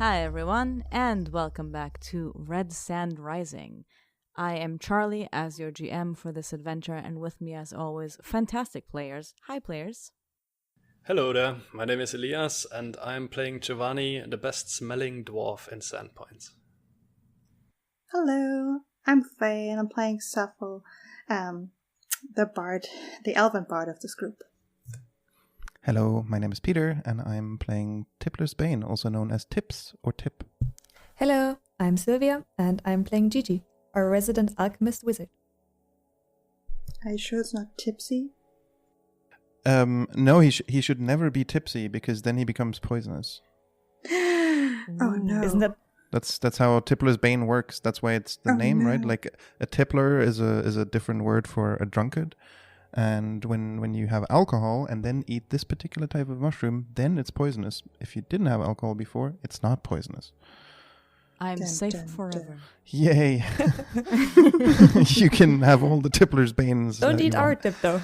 Hi everyone, and welcome back to Red Sand Rising. I am Charlie as your GM for this adventure, and with me as always, fantastic players. Hi players. Hello there, my name is Elias, and I'm playing Giovanni, the best-smelling dwarf in Sandpoint. Hello, I'm Faye, and I'm playing Sappho, the bard, the elven bard of this group. Hello, my name is Peter, and I'm playing Tippler's Bane, also known as Tips or Tipp. Hello, I'm Sylvia, and I'm playing Jiji, our resident alchemist wizard. Are you sure it's not tipsy? No, he should never be tipsy, because then he becomes poisonous. Oh no! Isn't that... That's how Tippler's Bane works. That's why it's the name, right? Like a tippler is a different word for a drunkard. And when you have alcohol and then eat this particular type of mushroom, then it's poisonous. If you didn't have alcohol before, it's not poisonous. I'm safe forever. Yay! You can have all the Tippler's Banes. Don't eat our tip, though.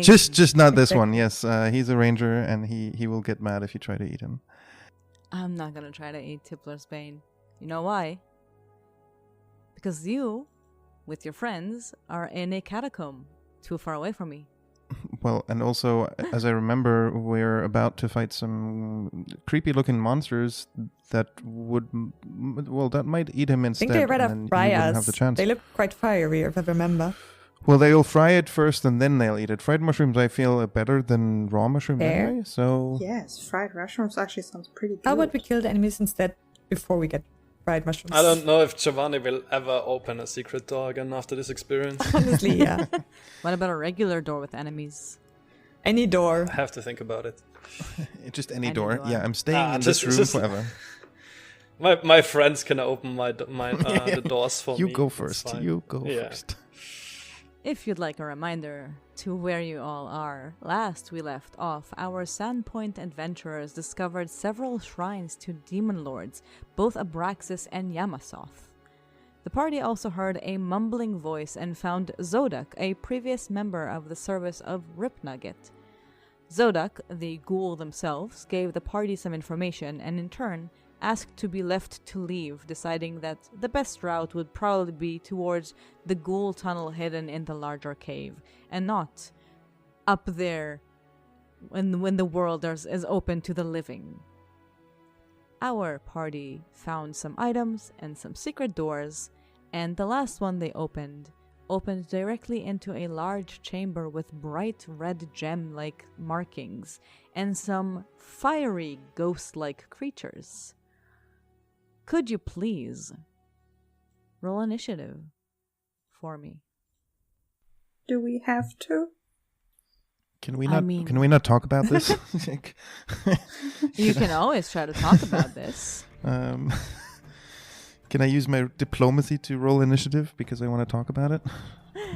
Just not this one. Yes, he's a ranger, and he will get mad if you try to eat him. I'm not gonna try to eat Tippler's Bane. You know why? Because you, with your friends, are in a catacomb. Too far away from me. Well, and also, as I remember, we're about to fight some creepy-looking monsters that that might eat him instead. I think they rather fry us. Have the chance. They look quite fiery, if I remember. Well, they'll fry it first and then they'll eat it. Fried mushrooms, I feel, are better than raw mushrooms anyway, so... Yes, fried mushrooms actually sounds pretty good. How about we kill the enemies instead before we get fried mushrooms? I don't know if Giovanni will ever open a secret door again after this experience. Honestly, yeah. What about a regular door with enemies? Any door. I have to think about it. Just any door. Yeah, I'm staying in this this room forever. My friends can open the doors for me. You go first. You go first. If you'd like a reminder to where you all are, last we left off, our Sandpoint adventurers discovered several shrines to demon lords, both Abraxas and Yamasoth. The party also heard a mumbling voice and found Zodak, a previous member of the service of Ripnugget. Zodak, the ghoul themselves, gave the party some information and in turn asked to be left to leave, deciding that the best route would probably be towards the ghoul tunnel hidden in the larger cave, and not up there when the world is open to the living. Our party found some items and some secret doors, and the last one they opened directly into a large chamber with bright red gem-like markings and some fiery ghost-like creatures. Could you please roll initiative for me? Do we have to? Can we not talk about this? You can always try to talk about this. Can I use my diplomacy to roll initiative because I want to talk about it?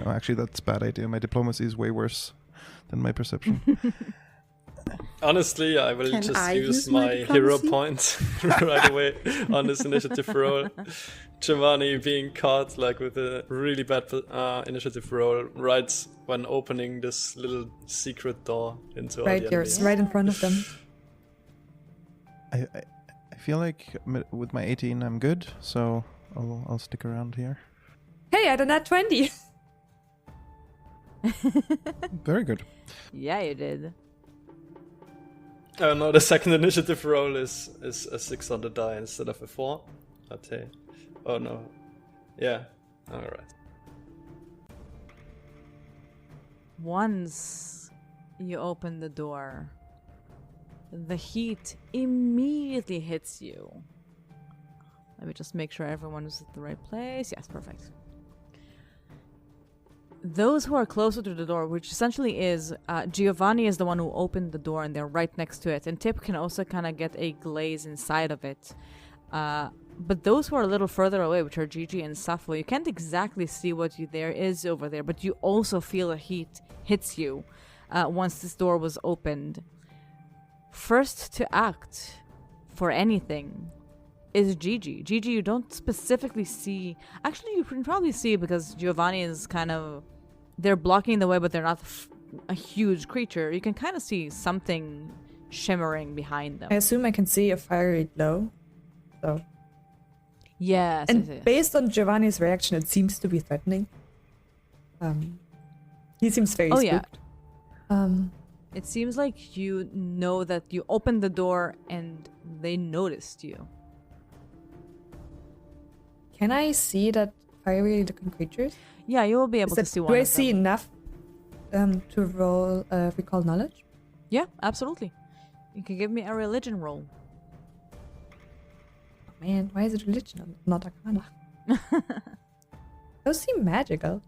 No, actually, that's a bad idea. My diplomacy is way worse than my perception. Honestly, I will use my hero point right away on this initiative roll. Giovanni being caught with a really bad initiative roll right when opening this little secret door into our Yours, right in front of them. I feel like with my 18 I'm good, so I'll stick around here. Hey, I done that 20. Very good. Yeah, you did. Oh no, the second initiative roll is a 6 on the die instead of a 4. Okay. Oh no. Yeah. Alright. Once you open the door, the heat immediately hits you. Let me just make sure everyone is at the right place. Yes, perfect. Those who are closer to the door, which essentially is Giovanni is the one who opened the door and they're right next to it, and Tipp can also kind of get a glaze inside of it. But those who are a little further away, which are Jiji and Sappho, you can't exactly see what there is over there, but you also feel the heat hits you once this door was opened. First to act for anything is Jiji. Jiji, you don't specifically see... Actually, you can probably see because Giovanni is kind of... They're blocking the way, but they're not a huge creature. You can kind of see something shimmering behind them. I assume I can see a fiery glow. So. Yes. And yes. based on Giovanni's reaction, it seems to be threatening. He seems very spooked. Yeah. It seems like you know that you opened the door and they noticed you. Can I see that fiery looking creatures? Yeah, you will be able to see one Do I of see them. enough to roll recall knowledge? Yeah, absolutely. You can give me a religion roll. Oh, man, why is it religion, not arcana? Those seem magical.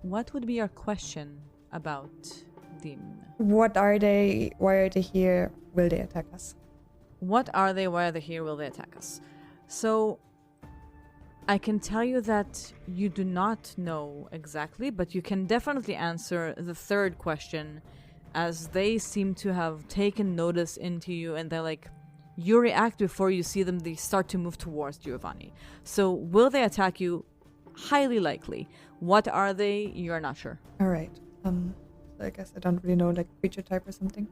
What would be your question about them? What are they? Why are they here? Will they attack us? What are they? Why are they here? Will they attack us? So, I can tell you that you do not know exactly, but you can definitely answer the third question, as they seem to have taken notice into you, and they're like, you react before you see them, they start to move towards Giovanni. So, will they attack you? Highly likely. What are they? You're not sure. All right. I guess I don't really know, like creature type or something.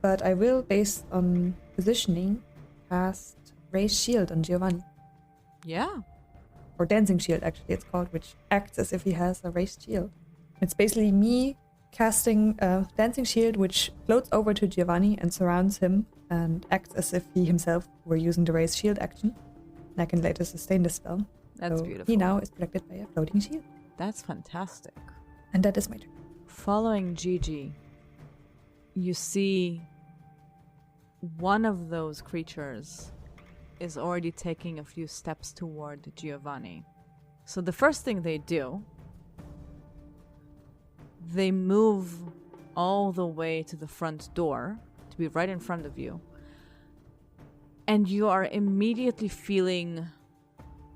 But I will, based on positioning, cast Raise Shield on Giovanni. Yeah. Or Dancing Shield, actually, it's called, which acts as if he has a raised shield. It's basically me casting a Dancing Shield, which floats over to Giovanni and surrounds him and acts as if he himself were using the Raise Shield action. And I can later sustain the spell. That's so beautiful. He now is protected by a floating shield. That's fantastic. And that is my turn. Following Jiji, you see one of those creatures is already taking a few steps toward Giovanni. So the first thing they do, they move all the way to the front door to be right in front of you. And you are immediately feeling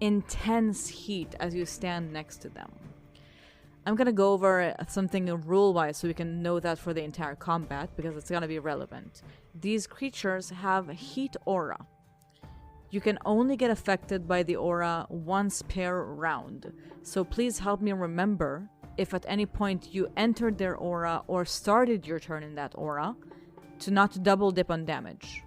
intense heat as you stand next to them. I'm gonna go over something rule-wise so we can know that for the entire combat, because it's gonna be relevant. These creatures have heat aura. You can only get affected by the aura once per round. So please help me remember if at any point you entered their aura or started your turn in that aura, to not double dip on damage.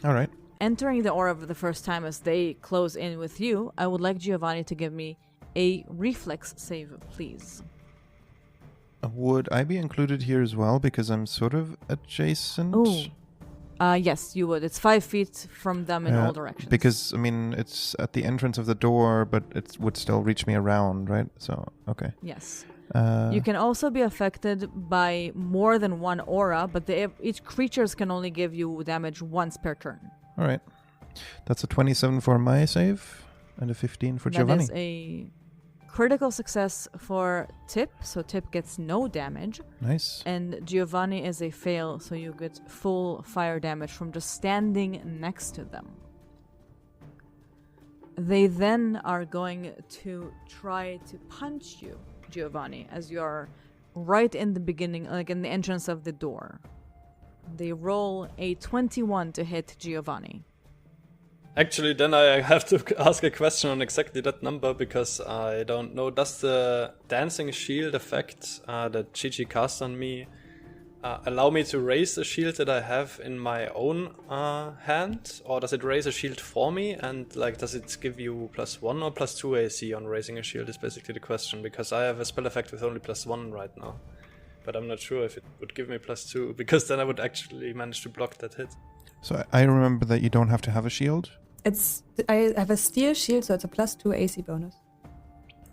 All right. Entering the aura for the first time as they close in with you, I would like Giovanni to give me a reflex save, please. Would I be included here as well because I'm sort of adjacent? Yes, you would. It's 5 feet from them in all directions. Because, I mean, it's at the entrance of the door, but it would still reach me around, right? So, okay. Yes. You can also be affected by more than one aura, but each creatures can only give you damage once per turn. All right. That's a 27 for my save and a 15 for Giovanni. That is a critical success for Tipp, so Tipp gets no damage. Nice. And Giovanni is a fail, so you get full fire damage from just standing next to them. They then are going to try to punch you, Giovanni, as you are right in the beginning, like in the entrance of the door. They roll a 21 to hit Giovanni. Actually, then I have to ask a question on exactly that number, because I don't know. Does the Dancing Shield effect that Jiji cast on me allow me to raise a shield that I have in my own hand? Or does it raise a shield for me? And like, does it give you +1 or +2 AC on raising a shield is basically the question, because I have a spell effect with only +1 right now. But I'm not sure if it would give me +2, because then I would actually manage to block that hit. So I remember that you don't have to have a shield. I have a steel shield, so it's a +2 AC bonus.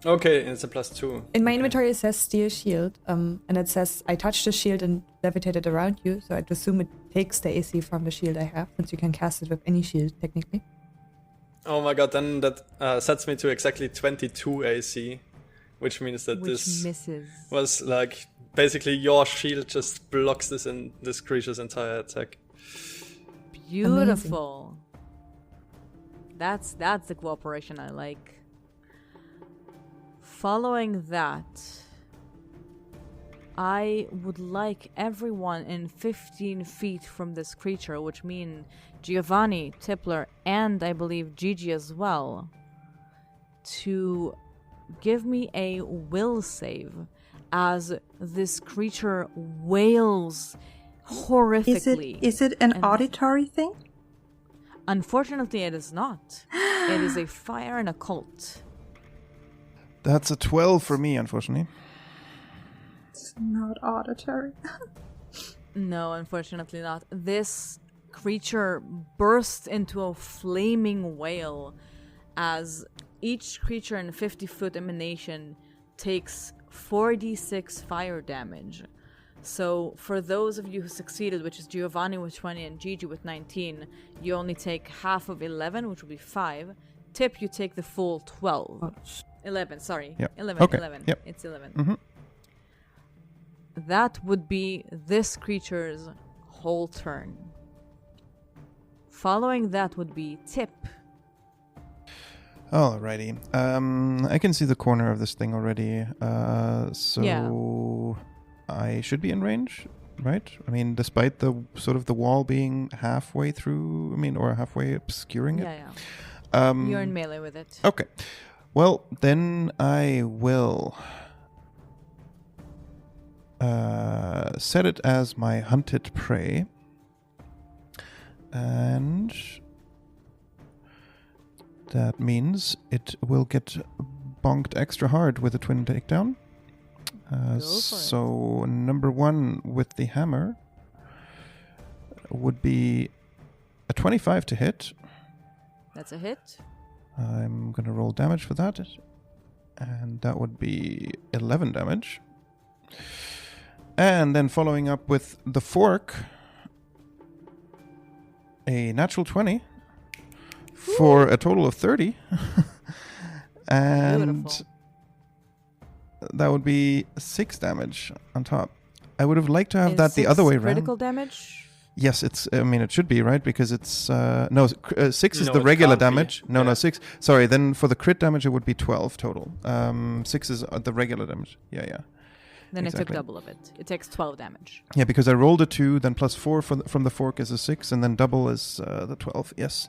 Okay, it's a +2. In my inventory it says steel shield, and it says I touched the shield and levitated around you, so I'd assume it takes the AC from the shield I have, since you can cast it with any shield, technically. Oh my god, then that sets me to exactly 22 AC, which means that this misses. Was like, basically your shield just blocks this creature's entire attack. Beautiful. Amazing. That's the cooperation I like. Following that, I would like everyone in 15 feet from this creature, which mean Giovanni, Tippler, and I believe Jiji as well, to give me a will save as this creature wails horrifically. Is it an auditory thing? Unfortunately, it is not. It is a fire and occult. That's a 12 for me, unfortunately. It's not auditory. No, unfortunately not. This creature bursts into a flaming wail as each creature in a 50-foot emanation takes 4d6 fire damage. So for those of you who succeeded, which is Giovanni with 20 and Jiji with 19, you only take half of 11, which will be 5. Tipp, you take the full 12. 11, sorry. Yep. 11, Okay. 11. Yep. It's 11. Mm-hmm. That would be this creature's whole turn. Following that would be Tipp. Alrighty. I can see the corner of this thing already. So Yeah. I should be in range, right? I mean, despite the sort of the wall being halfway through, or halfway obscuring it. Yeah. You're in melee with it. Okay. Well, then I will set it as my hunted prey. And that means it will get bonked extra hard with a twin takedown. So number 1 with the hammer would be a 25 to hit. That's a hit. I'm going to roll damage for that. And that would be 11 damage. And then following up with the fork, a natural 20 for a total of 30. And Beautiful. that would be 6 damage on top. I would have liked to have Is that the other way around. Critical damage? Yes, it should be, right? Because it's 6 is No, the it regular can't be. damage. No, Yeah. 6. Sorry, then for the crit damage it would be 12 total. 6 is the regular damage. Yeah. Then it took Exactly. double of it. It takes 12 damage. Yeah, because I rolled a 2, then plus 4 from the fork is a 6, and then double is the 12. Yes.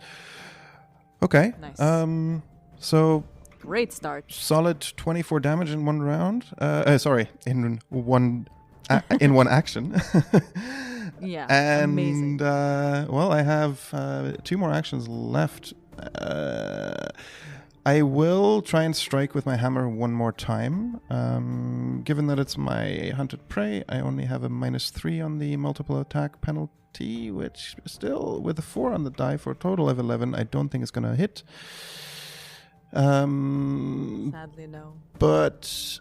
Okay. Nice. So Great start. solid 24 damage in one round. In one action. Yeah. And amazing. I have 2 more actions left. I will try and strike with my hammer one more time. Given that it's my hunted prey, I only have a -3 on the multiple attack penalty, which still, with a 4 on the die for a total of 11, I don't think it's going to hit. Sadly, no. But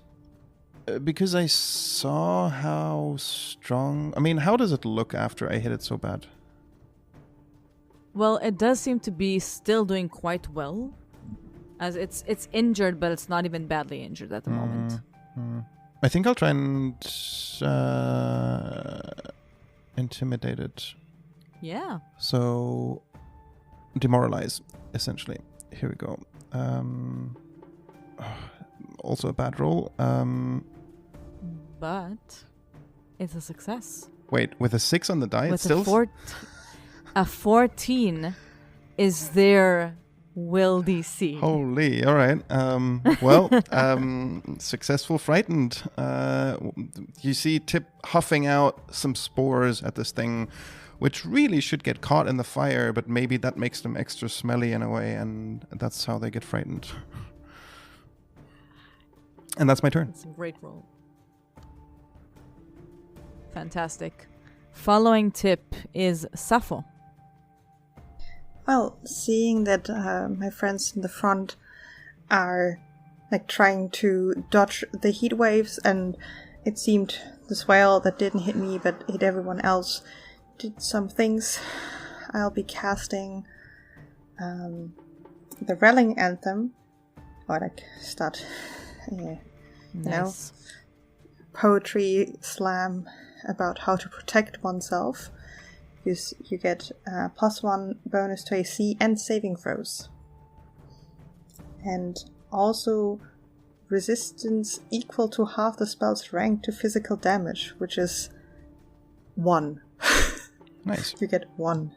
because I saw how strong... how does it look after I hit it so bad? Well, it does seem to be still doing quite well. As it's injured, but it's not even badly injured at the moment. I think I'll try and intimidate it. Yeah. So, demoralize, essentially. Here we go. Also a bad roll. But it's a success. Wait, with a 6 on the die, With it's still... a 14 is their will DC. Holy, all right. Successful frightened. You see Tipp huffing out some spores at this thing, which really should get caught in the fire, but maybe that makes them extra smelly in a way, and that's how they get frightened. And that's my turn. It's a great roll. Fantastic. Following Tipp is Sappho. Well, seeing that my friends in the front are trying to dodge the heat waves, and it seemed the swale that didn't hit me but hit everyone else did some things, I'll be casting the Rallying Anthem, or start, Nice. poetry slam about how to protect oneself. You get +1 bonus to AC and saving throws. And also resistance equal to half the spell's rank to physical damage, which is 1. Nice. You get 1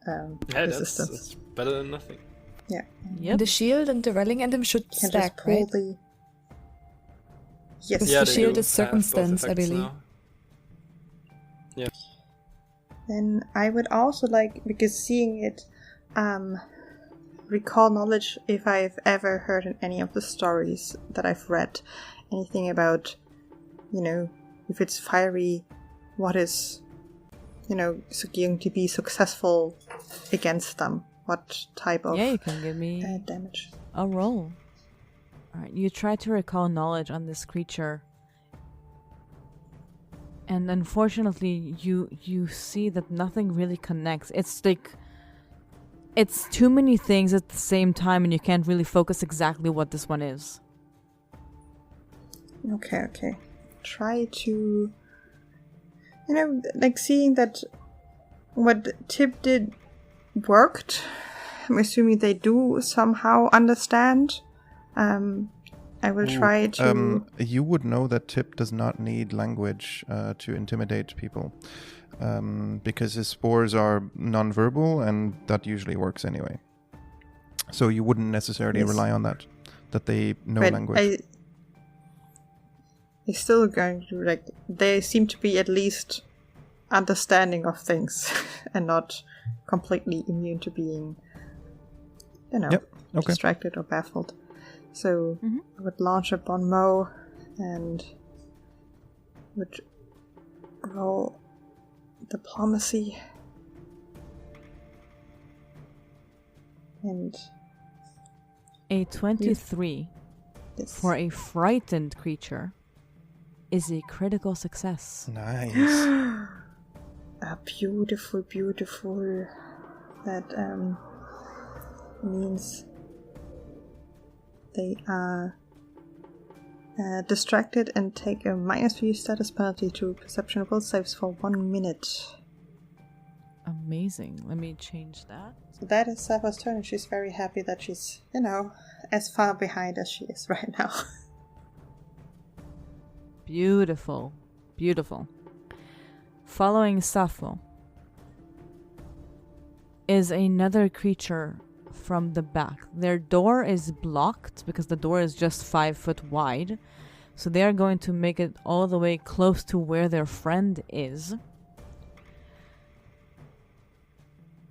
Yeah, resistance. that's better than nothing. Yeah. Yep. The shield and the railing and them should You can stack, just pull right? the... Yes. Because Yeah, the they shield do is have both circumstance, I effects believe. now. Yeah. Then I would also like, because seeing it recall knowledge if I've ever heard in any of the stories that I've read anything about, if it's fiery, what is, going to be successful against them? What type of you can give me damage? a roll. Alright, you try to recall knowledge on this creature. And unfortunately, you see that nothing really connects. It's too many things at the same time, and you can't really focus exactly what this one is. Okay. Try to, seeing that what Tipp did worked. I'm assuming they do somehow understand. I will try to... you would know that Tipp does not need language to intimidate people. Because his spores are non-verbal, and that usually works anyway. So you wouldn't necessarily rely on that they know language. He's still going to, they seem to be at least understanding of things and not completely immune to being, distracted or baffled. So I would launch a bon mot and would roll diplomacy and a 23 for a frightened creature is a critical success. Nice. Beautiful. That means they are distracted and take a -3 status penalty to perception will saves for 1 minute. Amazing. Let me change that. So that is Sappho's turn, and she's very happy that she's, as far behind as she is right now. Beautiful. Following Sappho is another creature from the back. Their door is blocked because the door is just 5 foot wide. So they are going to make it all the way close to where their friend is.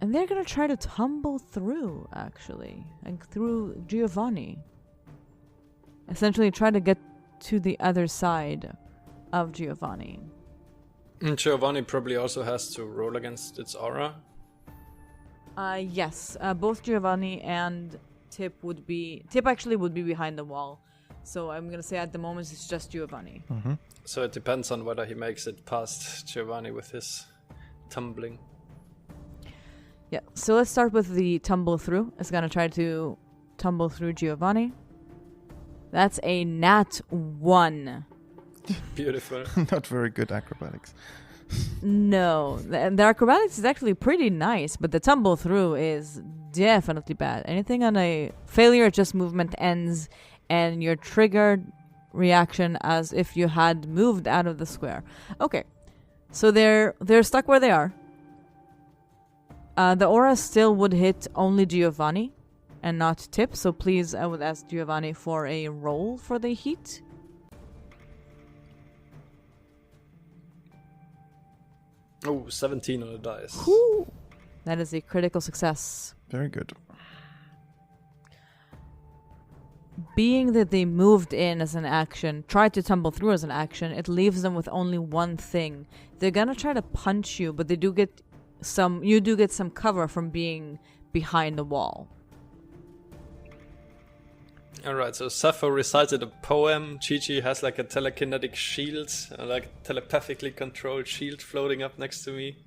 And they're going to try to tumble through, actually. And through Giovanni. Essentially try to get to the other side of Giovanni. Giovanni probably also has to roll against its aura. Yes. Both Giovanni and Tipp actually would be behind the wall. So I'm going to say at the moment it's just Giovanni. Mm-hmm. So it depends on whether he makes it past Giovanni with his tumbling. Yeah, so let's start with the tumble through. It's going to try to tumble through Giovanni. That's a nat 1. Beautiful. Not very good acrobatics. No, the acrobatics is actually pretty nice, but the tumble through is definitely bad. Anything on a failure, just movement ends, and your triggered reaction as if you had moved out of the square. Okay, so they're stuck where they are. The aura still would hit only Giovanni and not Tipp, so please I would ask Giovanni for a roll for the heat. Oh, 17 on the dice. Whew. That is a critical success. Very good. Being that they moved in as an action, tried to tumble through as an action, it leaves them with only one thing. They're gonna try to punch you, but you do get some cover from being behind the wall. Alright, so Sappho recited a poem. Jiji has like a telekinetic shield, like telepathically controlled shield floating up next to me.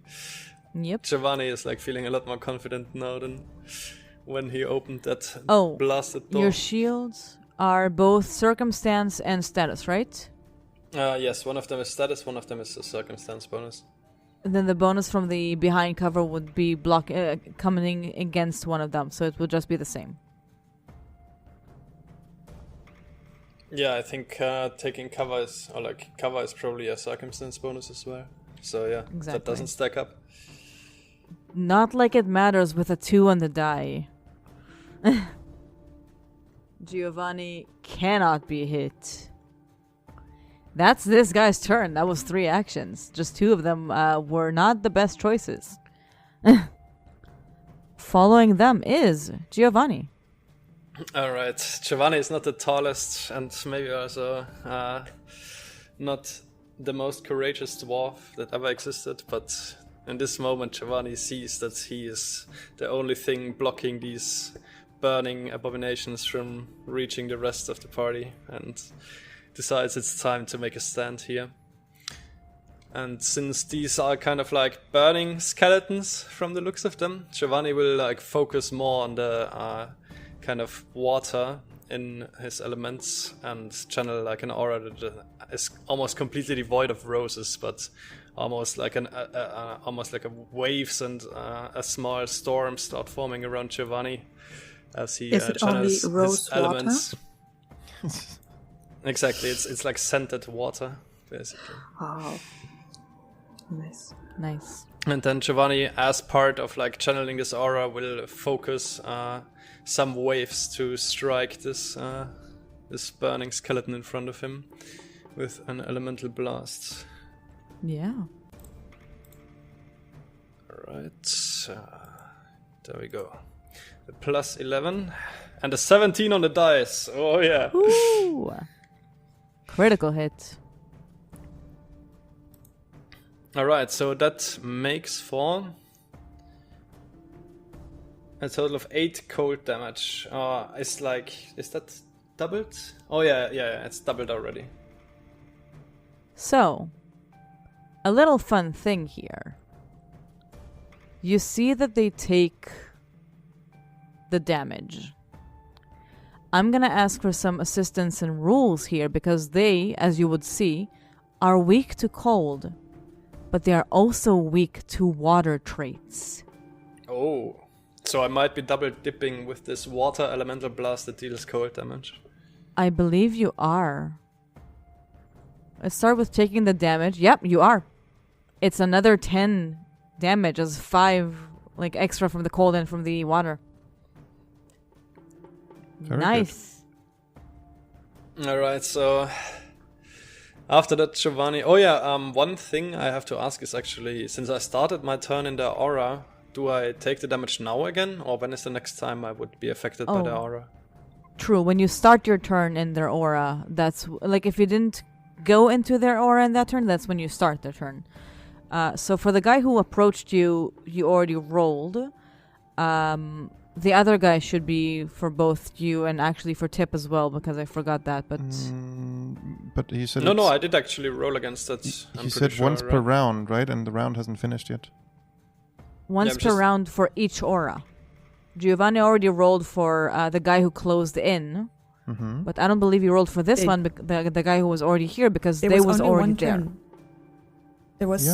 Yep. Giovanni is like feeling a lot more confident now than when he opened that blasted door. Your shields are both circumstance and status, right? Yes, one of them is status, one of them is a circumstance bonus. And then the bonus from the behind cover would be coming against one of them, so it would just be the same. Yeah, I think taking cover is probably a circumstance bonus as well. So yeah, exactly. That doesn't stack up. Not like it matters with a 2 on the die. Giovanni cannot be hit. That's this guy's turn. That was 3 actions. Just 2 of them were not the best choices. following them is Giovanni. Alright, Giovanni is not the tallest and maybe also not the most courageous dwarf that ever existed, but in this moment Giovanni sees that he is the only thing blocking these burning abominations from reaching the rest of the party, and decides it's time to make a stand here. And since these are kind of like burning skeletons from the looks of them, Giovanni will like focus more on the kind of water in his elements and channel like an aura that is almost completely devoid of roses, but almost like almost like a waves and a small storm start forming around Giovanni as he channels his elements. Exactly, it's like scented water, basically. Oh, nice. Nice. And then Giovanni, as part of like channeling this aura, will focus some waves to strike this burning skeleton in front of him with an elemental blast. Yeah. Alright, there we go. A plus 11 and a 17 on the dice. Oh yeah. Ooh. Critical hit. Alright, so that makes for a total of 8 cold damage. Is that doubled? Oh yeah, it's doubled already. So, a little fun thing here. You see that they take the damage. I'm gonna ask for some assistance and rules here because they, as you would see, are weak to cold, but they are also weak to water traits. Oh, so I might be double dipping with this water elemental blast that deals cold damage. I believe you are. Let's start with taking the damage. Yep, you are. It's another 10 damage as 5 like extra from the cold and from the water. Very nice. Alright, so after that, Giovanni. Oh yeah, one thing I have to ask is actually, since I started my turn in the aura, do I take the damage now again, or when is the next time I would be affected by the aura? True, when you start your turn in their aura, that's like if you didn't go into their aura in that turn, that's when you start the turn. So for the guy who approached you, you already rolled. The other guy should be for both you and actually for Tipp as well, because I forgot that. But he said no, I did actually roll against that. He said sure, once per round, right? And the round hasn't finished yet. Once per round for each aura. Giovanni already rolled for the guy who closed in, but I don't believe he rolled for this one, the guy who was already here, because they was already there. There was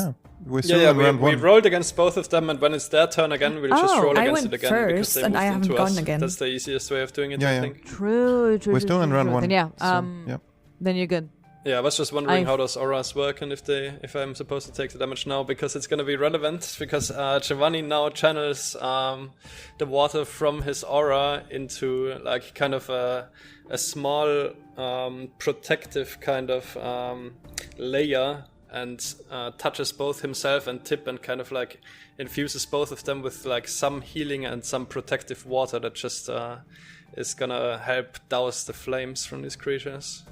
we rolled against both of them, and when it's their turn again, we'll just roll against it again first, because they and moved I haven't into gone us. again. That's the easiest way of doing it, I think. True. We're still in round one. Then then you're good. Yeah, I was just wondering how those auras work and if I'm supposed to take the damage now, because it's going to be relevant, because Giovanni now channels the water from his aura into like kind of a small protective kind of layer, and touches both himself and Tipp and kind of like infuses both of them with like some healing and some protective water that just is gonna help douse the flames from these creatures.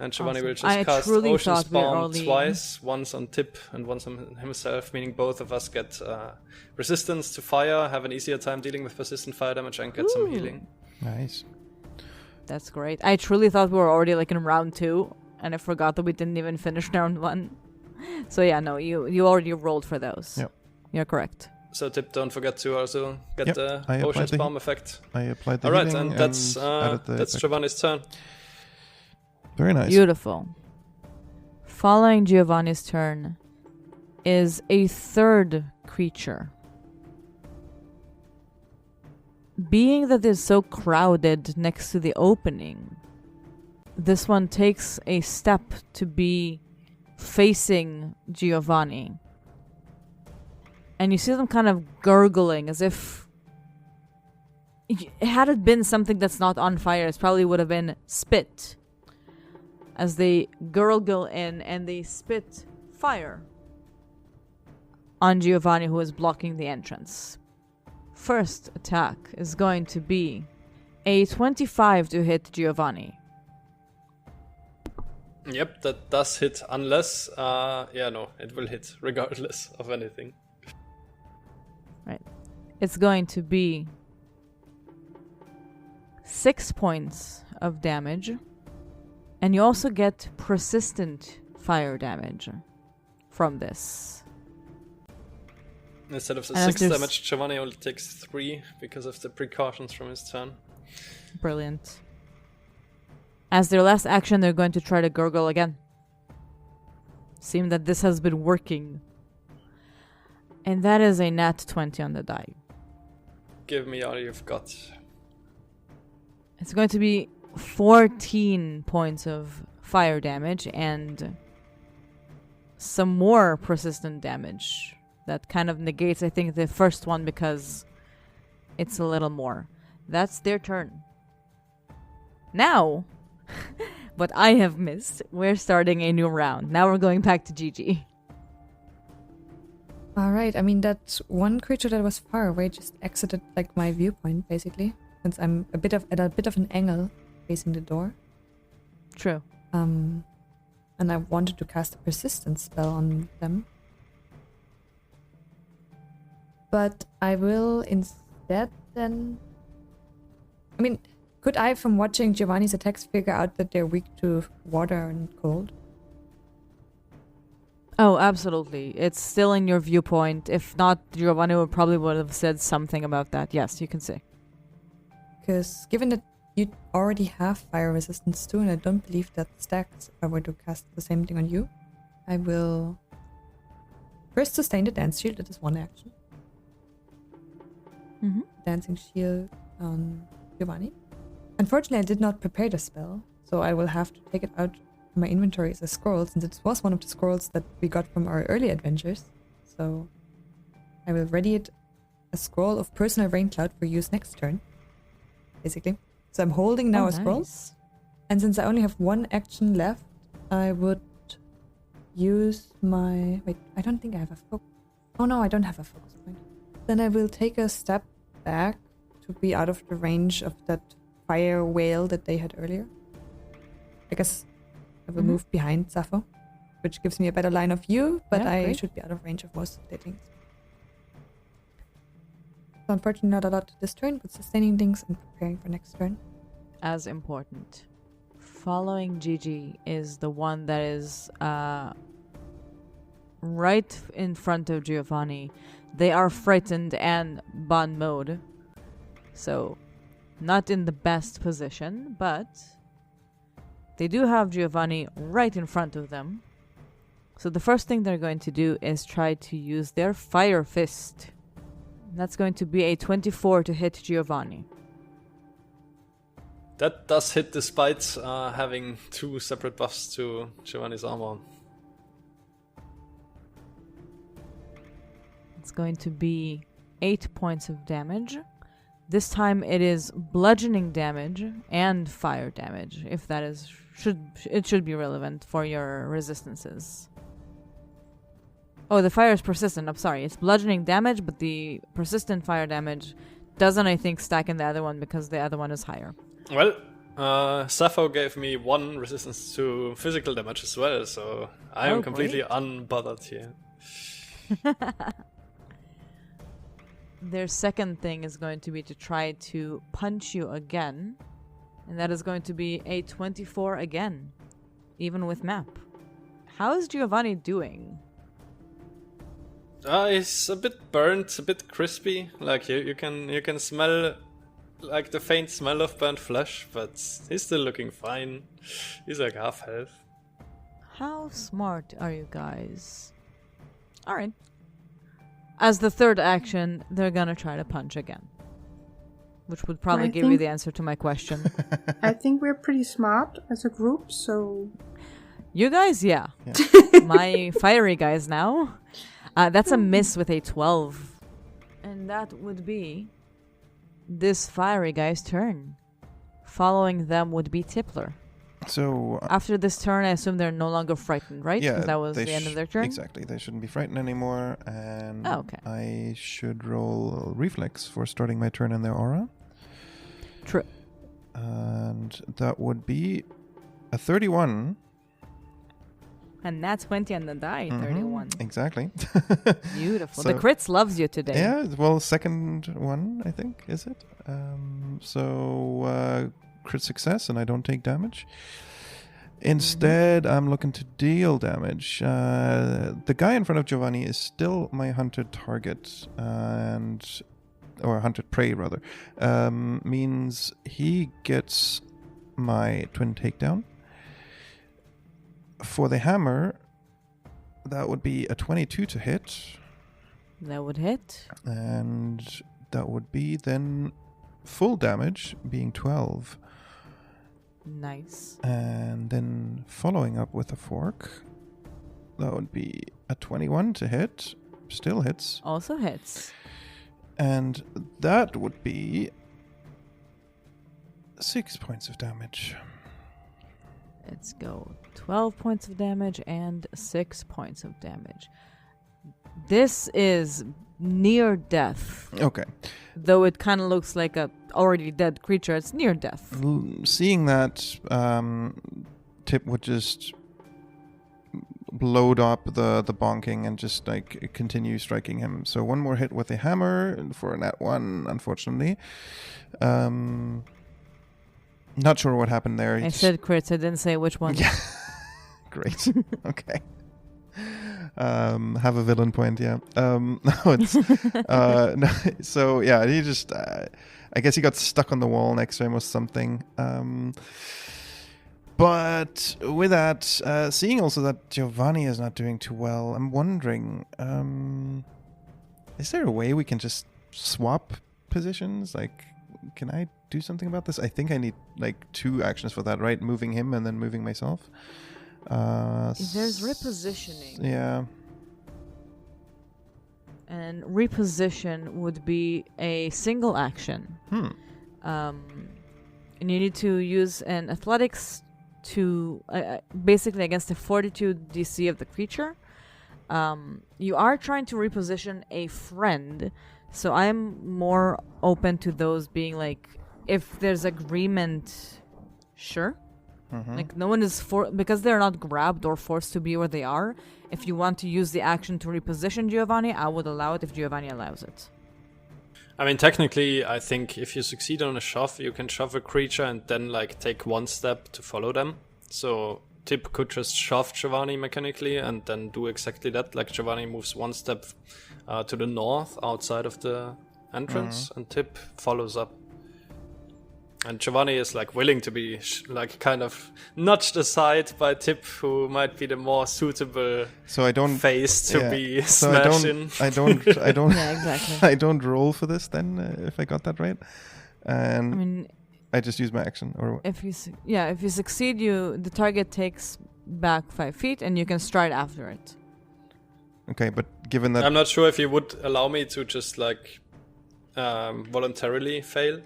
And Giovanni will just cast Ocean Spawn twice, once on Tipp and once on himself, meaning both of us get resistance to fire, have an easier time dealing with persistent fire damage, and get some healing. Nice. That's great. I truly thought we were already like in round 2, and I forgot that we didn't even finish round 1. So yeah, no, you already rolled for those. Yep. You're correct. So Tipp, don't forget to also get the Ocean Spawn effect. I applied the healing. Alright, and that's Giovanni's turn. Very nice. Beautiful. Following Giovanni's turn is a third creature. Being that it's so crowded next to the opening, this one takes a step to be facing Giovanni. And you see them kind of gurgling as if... Had it been something that's not on fire, it probably would have been spit. As they gurgle in and they spit fire on Giovanni, who is blocking the entrance. first attack is going to be a 25 to hit Giovanni. Yep, that does hit unless... it will hit regardless of anything. Right. It's going to be 6 points of damage. And you also get persistent fire damage from this. Instead of the 6 damage, Giovanni only takes 3 because of the precautions from his turn. Brilliant. As their last action, they're going to try to gurgle again. Seem that this has been working. And that is a nat 20 on the die. Give me all you've got. It's going to be 14 points of fire damage and some more persistent damage. That kind of negates, I think, the first one because it's a little more. That's their turn. Now, what I have missed, we're starting a new round. Now we're going back to Jiji. Alright, I mean, that one creature that was far away just exited like my viewpoint, basically. Since I'm at a bit of an angle facing the door. True. And I wanted to cast a persistence spell on them. But I will instead then... I mean, could I, from watching Giovanni's attacks, figure out that they're weak to water and cold? Oh, absolutely. It's still in your viewpoint. If not, Giovanni would have said something about that. Yes, you can say. Because given that you already have fire resistance too, and I don't believe that stacks if I were to cast the same thing on you, I will first sustain the dance shield. That is one action. Mm-hmm. Dancing shield on Giovanni. Unfortunately, I did not prepare the spell, so I will have to take it out of my inventory as a scroll, since it was one of the scrolls that we got from our early adventures. So I will ready it a scroll of personal rain cloud for use next turn, basically. So I'm holding now a scroll, and since I only have one action left, I would use my... Wait, I don't think I have a focus. Oh no, I don't have a focus point. Then I will take a step back to be out of the range of that fire whale that they had earlier. I guess I will move behind Sappho, which gives me a better line of view, but I should be out of range of most of their things. So unfortunately not a lot this turn, but sustaining things and preparing for next turn. As important. Following Jiji is the one that is right in front of Giovanni. They are frightened and bond mode. So, not in the best position, but they do have Giovanni right in front of them. So the first thing they're going to do is try to use their Fire Fist. That's going to be a 24 to hit Giovanni. That does hit despite having 2 separate buffs to Giovanni's armor. It's going to be 8 points of damage. This time it is bludgeoning damage and fire damage, if that is should be relevant for your resistances. Oh, the fire is persistent. I'm sorry. It's bludgeoning damage, but the persistent fire damage doesn't, I think, stack in the other one because the other one is higher. Well, Sappho gave me 1 resistance to physical damage as well, so I am completely unbothered here. Their second thing is going to be to try to punch you again. And that is going to be a 24 again. Even with map. How is Giovanni doing? He's a bit burnt, a bit crispy. Like you can smell like the faint smell of burnt flesh, but he's still looking fine. He's like half health. How smart are you guys? Alright. As the third action, they're gonna try to punch again. Which would probably give you the answer to my question. I think we're pretty smart as a group, so... You guys, yeah. My fiery guys now. That's a miss with a 12. And that would be this fiery guy's turn. Following them would be Tippler. So after this turn, I assume they're no longer frightened, right? yeah, because that was the end of their turn. Exactly, they shouldn't be frightened anymore, and okay. I should roll reflex for starting my turn in their aura. True. And that would be a 31. And that's 20 on the die, 31. Exactly. Beautiful. So, the crits loves you today. Yeah, well, second one, I think, is it? Crit success, and I don't take damage. Instead, I'm looking to deal damage. The guy in front of Giovanni is still my hunted target, or hunted prey, rather. Means he gets my twin takedown. For the hammer, that would be a 22 to hit. That would hit. And that would be then full damage, being 12. Nice. And then following up with a fork, that would be a 21 to hit. Still hits. Also hits. And that would be 6 points of damage. Let's go. 12 points of damage and 6 points of damage. This is near death. Okay. Though it kind of looks like a already dead creature, it's near death. Seeing that, Tipp would just load up the bonking and just like continue striking him. So one more hit with the hammer for a nat 1, unfortunately. Not sure what happened there. I said crits, I didn't say which one. Yeah. Great. Okay. Have a villain point, yeah. No, it's no, so yeah, he just I guess he got stuck on the wall next to him or something. But with that, seeing also that Giovanni is not doing too well, I'm wondering, is there a way we can just swap positions? Like, can I do something about this? I think I need like 2 actions for that, right? Moving him and then moving myself. There's repositioning. Yeah. And reposition would be a single action. And you need to use an athletics to basically against the fortitude DC of the creature. You are trying to reposition a friend, so I'm more open to those being like, if there's agreement, sure. Like no one is because they're not grabbed or forced to be where they are. If you want to use the action to reposition Giovanni, I would allow it if Giovanni allows it. I mean, technically, I think if you succeed on a shove, you can shove a creature and then like take 1 step to follow them. So Tipp could just shove Giovanni mechanically and then do exactly that. Like Giovanni moves 1 step to the north outside of the entrance, and Tipp follows up. And Giovanni is like willing to be like kind of nudged aside by Tipp, who might be the more suitable face to be smashing. I don't Yeah, exactly. I don't roll for this then, if I got that right. And I mean, I just use my action. Or if you succeed, the target takes back 5 feet and you can stride after it. Okay, but given that I'm not sure if you would allow me to just like voluntarily fail.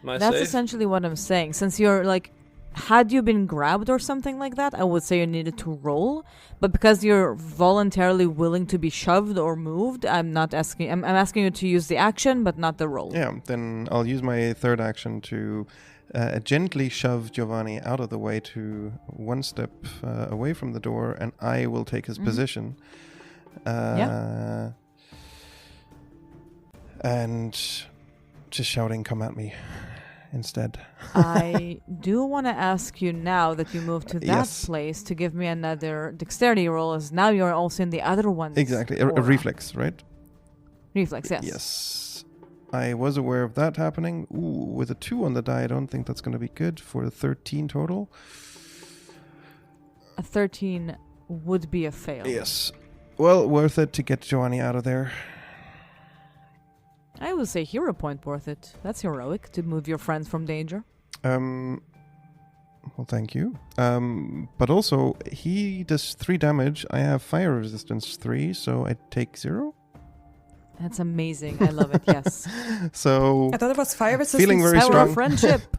That's essentially what I'm saying. Since you're like, had you been grabbed or something like that, I would say you needed to roll. But because you're voluntarily willing to be shoved or moved, I'm not asking. I'm asking you to use the action, but not the roll. Yeah, then I'll use my third action to gently shove Giovanni out of the way to 1 step away from the door, and I will take his position. And just shouting, "Come at me!" instead. I do want to ask you now that you moved to that place to give me another dexterity roll, as now you're also in the other one. Exactly, a reflex, right? Reflex, yes. Yes. I was aware of that happening. Ooh, with a 2 on the die, I don't think that's going to be good for a 13 total. A 13 would be a fail. Yes. Well, worth it to get Giovanni out of there. I would say hero point worth it. That's heroic to move your friends from danger. Well, thank you. But also, he does 3 damage. I have fire resistance 3, so I take 0. That's amazing. I love it. Yes. So I thought it was fire resistance. Feeling very Power strong. of friendship.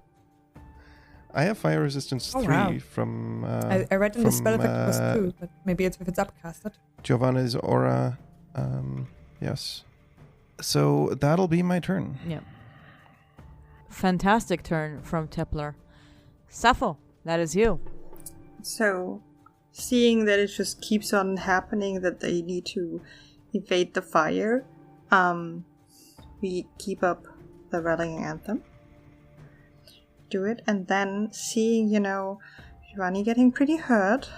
I have fire resistance 3 wow. from. I read in the spell effect it was 2, but maybe it's if it's upcasted. Giovanni's aura. Yes. So that'll be my turn. Yep. Fantastic turn from Tippler. Sappho, that is you. So, seeing that it just keeps on happening, that they need to evade the fire, we keep up the rallying anthem. Do it, and then seeing, Giovanni getting pretty hurt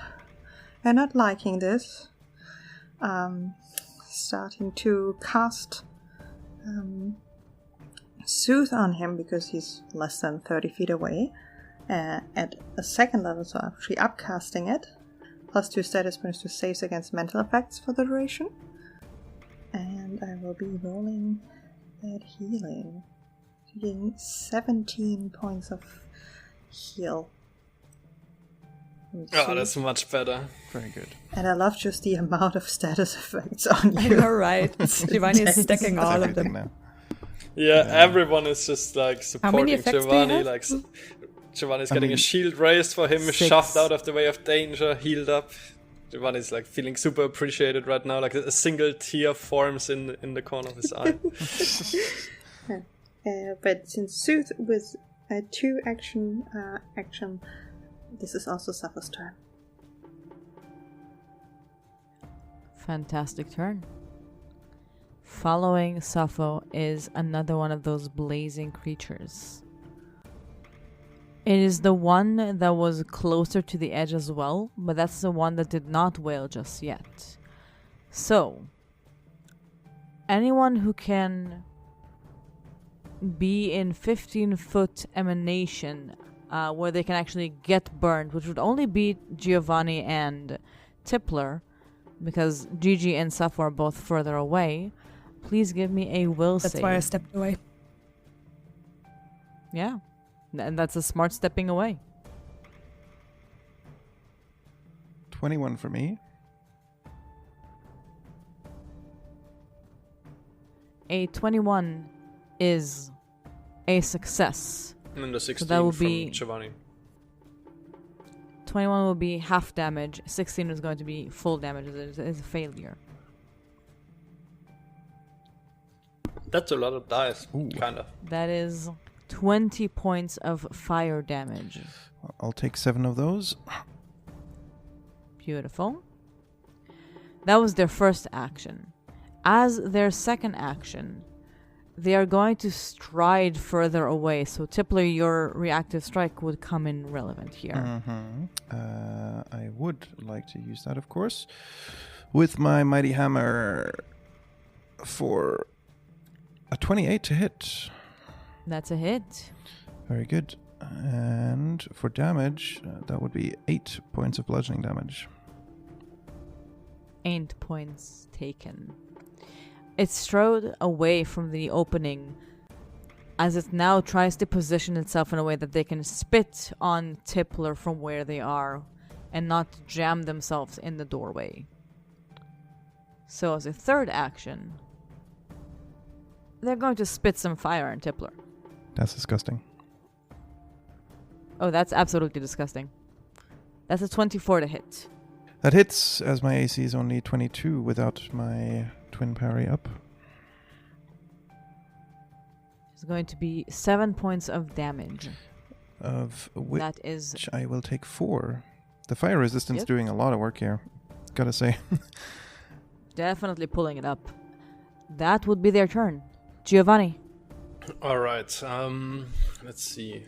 and not liking this, starting to cast Soothe on him because he's less than 30 feet away at a second level, so actually upcasting it. +2 status bonus to saves against mental effects for the duration. And I will be rolling that healing. Getting 17 points of heal. Oh, that's much better. Very good. And I love just the amount of status effects on you. I know, right? Giovanni is stacking all of them. Now. Yeah, everyone is just like supporting effects do you Giovanni. have? Like Giovanni's getting a shield raised for him, shoved out of the way of danger, healed up. Giovanni's like feeling super appreciated right now. Like a single tear forms in the corner of his eye. But since Soothe was a 2 action, this is also Sappho's turn. Fantastic turn. Following Sappho is another one of those blazing creatures. It is the one that was closer to the edge as well, but that's the one that did not wail just yet. So, anyone who can be in 15-foot emanation where they can actually get burned, which would only be Giovanni and Tippler, because Jiji and Sappho are both further away. Please give me a will save. That's why I stepped away. Yeah. And that's a smart stepping away. 21 for me. Mm. A 21 is a success. And the 16 that will from be Giovanni. 21 will be half damage. 16 is going to be full damage. It's a failure. That's a lot of dice, kind of. That is 20 points of fire damage. I'll take 7 of those. Beautiful. That was their first action. As their second action, they are going to stride further away. So, Tippler, your reactive strike would come in relevant here. Mm-hmm. I would like to use that, of course, with my mighty hammer for a 28 to hit. That's a hit. Very good. And for damage, that would be 8 points of bludgeoning damage. 8 points taken. It strode away from the opening as it now tries to position itself in a way that they can spit on Tippler from where they are and not jam themselves in the doorway. So as a third action, they're going to spit some fire on Tippler. That's disgusting. Oh, that's absolutely disgusting. That's a 24 to hit. That hits, as my AC is only 22 without my twin parry up. It's going to be 7 points of damage. Of which that is I will take 4. The fire resistance doing a lot of work here, gotta say. Definitely pulling it up. That would be their turn. Giovanni. Alright, let's see.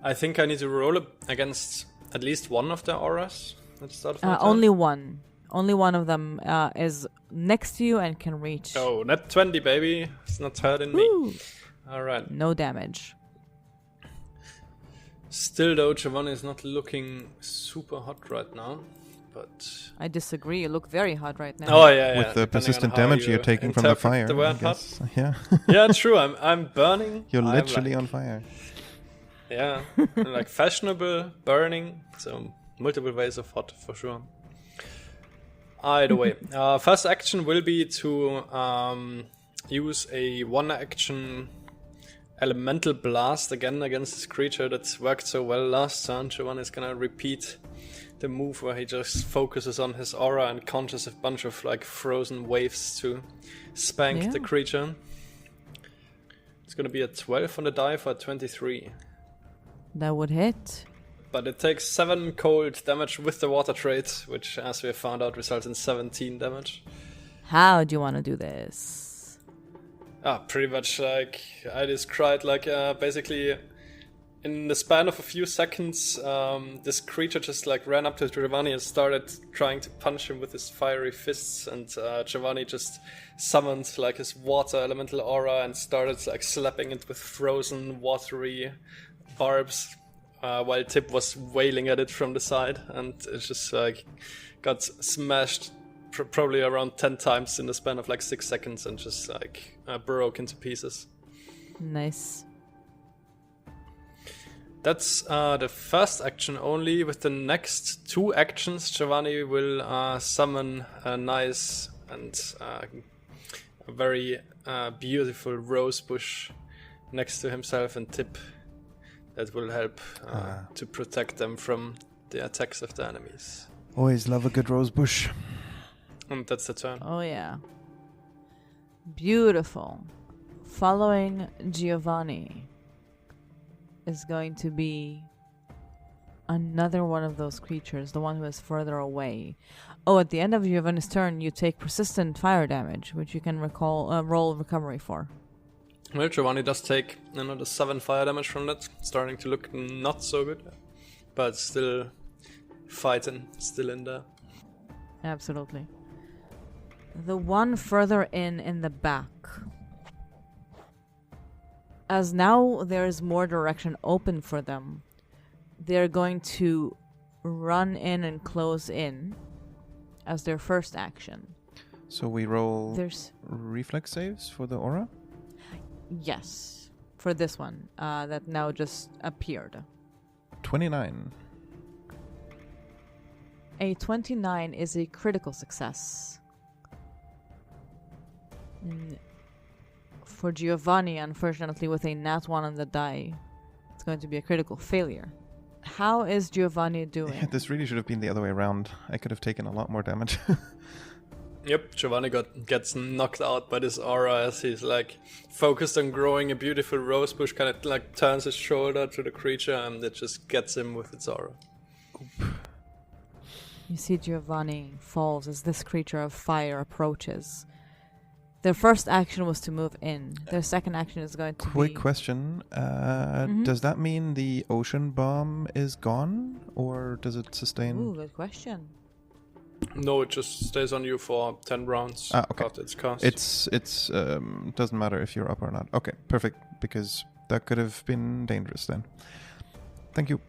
I think I need to roll against at least one of the auras at the start of my turn. Only one. Only one of them is next to you and can reach. Oh, net 20, baby. It's not hurting me. Alright. No damage. Still, though, Giovanni is not looking super hot right now. But I disagree. You look very hot right now. Oh, yeah. With the persistent damage you're taking from the fire. The word I guess. hot. Yeah. Yeah, true. I'm burning. You're literally like, on fire. Yeah. Like fashionable, burning. So multiple ways of hot for sure. Either way. First action will be to use a one action elemental blast again against this creature that's worked so well last turn. Giovanni is gonna repeat the move where he just focuses on his aura and conjures a bunch of like frozen waves to spank the creature. It's gonna be a 12 on the die for a 23. That would hit. But it takes 7 cold damage with the water trait, which, as we have found out, results in 17 damage. How do you want to do this? Pretty much like I described, like basically in the span of a few seconds, this creature just like ran up to Giovanni and started trying to punch him with his fiery fists, and Giovanni just summoned like his water elemental aura and started like slapping it with frozen watery barbs. While Tipp was wailing at it from the side, and it just like got smashed probably around 10 times in the span of like 6 seconds, and just like broke into pieces. Nice. That's the first action only. With the next 2 actions, Giovanni will summon a nice and a very beautiful rose bush next to himself and Tipp. That will help to protect them from the attacks of the enemies. Always love a good rose bush. And that's the turn. Oh, yeah. Beautiful. Following Giovanni is going to be another one of those creatures, the one who is further away. Oh, at the end of Giovanni's turn, you take persistent fire damage, which you can roll recovery for. Well, Giovanni does take another 7 fire damage from that. Starting to look not so good. But still fighting, still in there. Absolutely. The one further in the back. As now there is more direction open for them, they're going to run in and close in as their first action. So we roll reflex saves for the aura? Yes, for this one that now just appeared. 29. A 29 is a critical success. For Giovanni, unfortunately, with a nat 1 on the die, it's going to be a critical failure. How is Giovanni doing? This really should have been the other way around. I could have taken a lot more damage. Yep, Giovanni gets knocked out by this aura as he's like focused on growing a beautiful rose bush, kind of like turns his shoulder to the creature and it just gets him with its aura. You see Giovanni falls as this creature of fire approaches. Their first action was to move in. Their second action is going to Quick question. Does that mean the ocean bomb is gone? Or does it sustain? Ooh, good question. No, it just stays on you for 10 rounds okay. after its cast. It's doesn't matter if you're up or not. Okay, perfect. Because that could have been dangerous then. Thank you.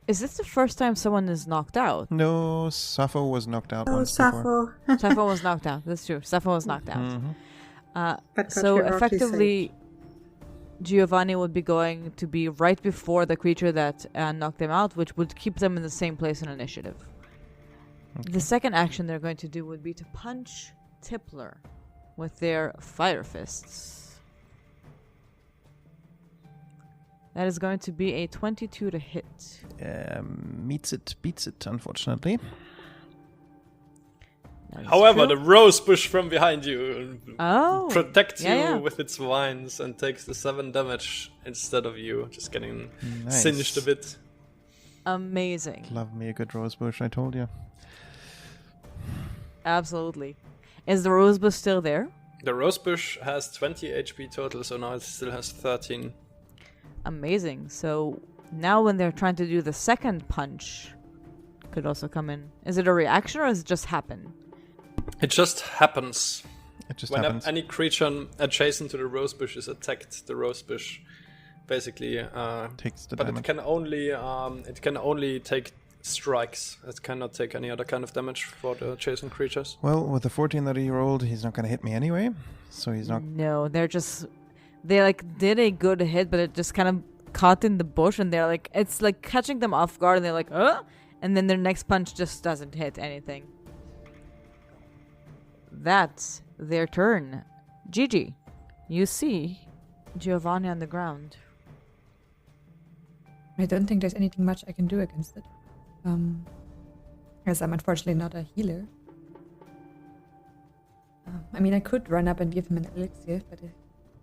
Is this the first time someone is knocked out? No, Sappho was knocked out once Sappho. before. Sappho was knocked out. That's true. Sappho was knocked out. Mm-hmm. So effectively, Giovanni would be going to be right before the creature that knocked them out, which would keep them in the same place in initiative. Okay. The second action they're going to do would be to punch Tippler with their fire fists. That is going to be a 22 to hit. Beats it, unfortunately. However, the rose bush from behind you protects you with its vines and takes the 7 damage instead of you just getting singed a bit. Amazing. Love me a good rose bush, I told you. Absolutely. Is the rose bush still there? The rose bush has 20 HP total, so now it still has 13. Amazing. So now when they're trying to do the second punch, could also come in. Is it a reaction or does it just happen? It just happens. When any creature adjacent to the rose bush is attacked, the rose bush basically takes the damage. But it can only take strikes. It cannot take any other kind of damage for the adjacent creatures. Well, with the 14 that he rolled, he's not going to hit me anyway. So he's not. No, they like did a good hit, but it just kind of caught in the bush, and they're like, it's like catching them off guard, and they're like, and then their next punch just doesn't hit anything. That's their turn. Jiji, you see Giovanni on the ground. I don't think there's anything much I can do against it. As I'm unfortunately not a healer. I mean, I could run up and give him an elixir, but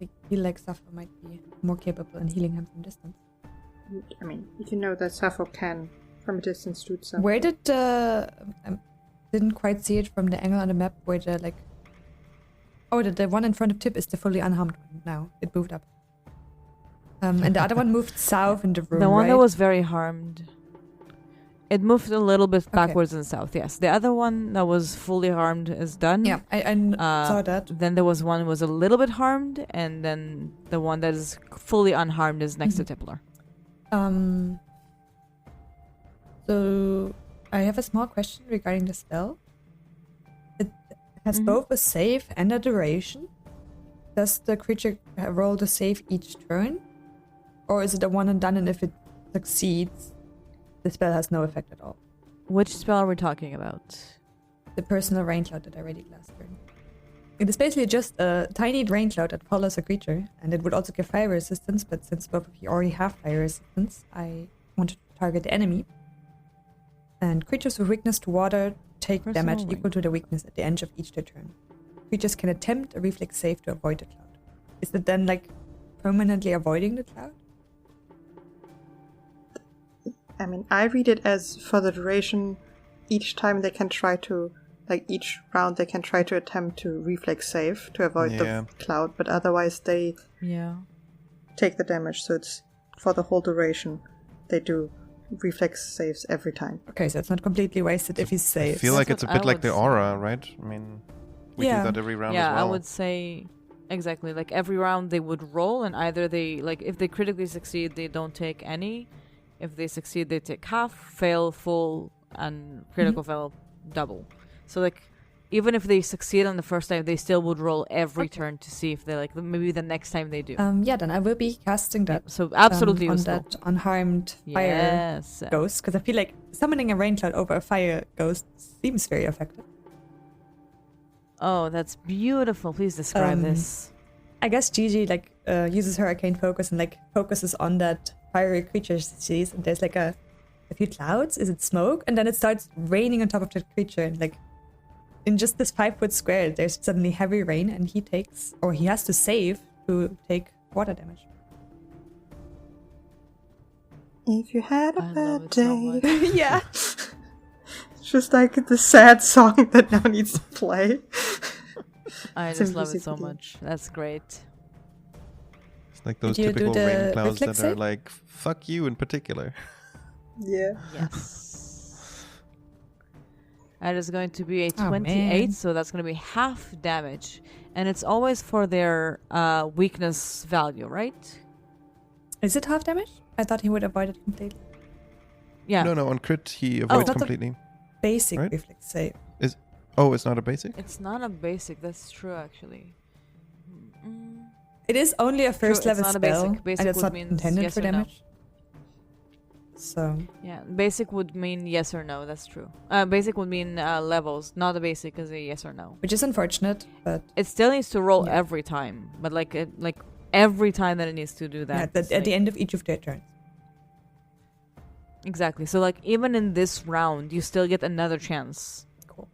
I feel like Sappho might be more capable in healing him from distance. I mean, you know that Sappho can, from a distance, do something. Where did I didn't quite see it from the angle on the map where the like... Oh, the one in front of Tipp is the fully unharmed one now. It moved up. And the other one moved south in the room, The one right? that was very harmed. It moved a little bit backwards and south, yes. The other one that was fully harmed is done. Yeah, I saw that. Then there was one that was a little bit harmed, and then the one that is fully unharmed is next to Tippler. So I have a small question regarding the spell. It has both a save and a duration. Does the creature roll the save each turn? Or is it a one and done, and if it succeeds, the spell has no effect at all? Which spell are we talking about? The personal rain cloud that I read last turn. It is basically just a tiny rain cloud that follows a creature, and it would also give fire resistance, but since both of you already have fire resistance, I wanted to target the enemy. And creatures with weakness to water take damage equal to the weakness at the end of each their turn. Creatures can attempt a reflex save to avoid the cloud. Is it then like permanently avoiding the cloud? I mean, I read it as for the duration, each time they can try to, like each round they can try to attempt to reflex save to avoid the cloud, but otherwise they take the damage, so it's for the whole duration. They do reflex saves every time. Okay, so it's not completely wasted if he saves. I feel like it's a bit like the aura, right? I mean, we do that every round as well. Yeah, I would say exactly. Like every round they would roll, and either they, like if they critically succeed, they don't take any. If they succeed, they take half, fail, full, and critical fail, double. So like, even if they succeed on the first time, they still would roll every turn to see if they like, maybe the next time they do. Yeah, then I will be casting that. So absolutely on useful. that unharmed fire ghost, because I feel like summoning a rain cloud over a fire ghost seems very effective. Oh, that's beautiful. Please describe this. I guess Jiji like uses her arcane focus and like focuses on that fiery creature she sees, and there's like a few clouds. Is it smoke? And then it starts raining on top of that creature, and like in just this 5-foot square there's suddenly heavy rain, and he has to save to take water damage. If you had a bad day. So Yeah. It's just like the sad song that now needs to play. I just love it so much. That's great. It's like those typical rain clouds that are like, fuck you in particular. Yeah. Yes. That is going to be a 28, so that's going to be half damage. And it's always for their weakness value, right? Is it half damage? I thought he would avoid it completely. Yeah. No, on crit he avoids completely. Basic right? reflex save. It's not a basic? It's not a basic, that's true actually. It is only a first level it's not spell, a basic. Basic and it's would not mean intended yes for or no. damage. So yeah, basic would mean yes or no. That's true. Basic would mean levels. Not a basic is a yes or no. which is unfortunate, but It still needs to roll every time, but like every time that it needs to do that. at the end of each of their turns. Exactly. So like even in this round, you still get another chance. Cool.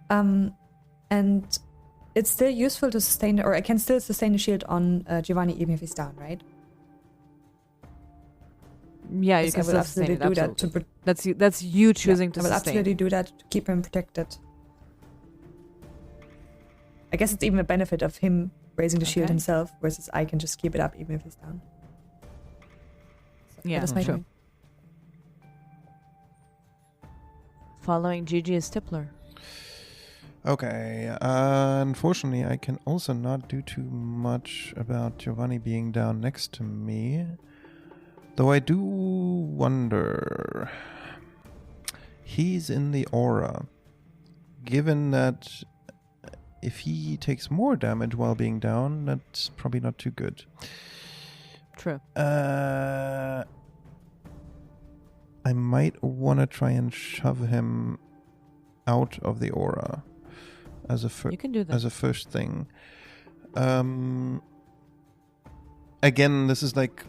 And it's still useful to sustain, or I can still sustain the shield on Giovanni even if he's down, right? Yeah, you Yes, can I will still absolutely sustain it, do that. absolutely. That's you choosing to I will sustain. absolutely do that to keep him protected. I guess it's even a benefit of him raising the shield himself, versus I can just keep it up even if he's down. So Yeah, that's my true. point. Following Jiji is Tippler. Okay, unfortunately I can also not do too much about Giovanni being down next to me. Though I do wonder, he's in the aura. Given that if he takes more damage while being down, that's probably not too good. True. I might want to try and shove him out of the aura as a You can do that. as a first thing. again, this is like...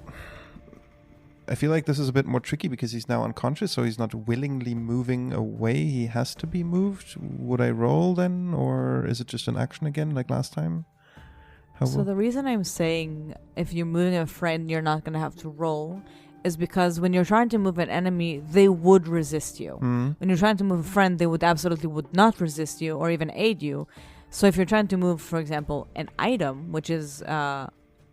I feel like this is a bit more tricky because he's now unconscious, so he's not willingly moving away. He has to be moved. Would I roll then? Or is it just an action again, like last time? So the reason I'm saying if you're moving a friend, you're not going to have to roll is because when you're trying to move an enemy, they would resist you. When you're trying to move a friend, they would not resist you or even aid you. So if you're trying to move, for example, an item, which is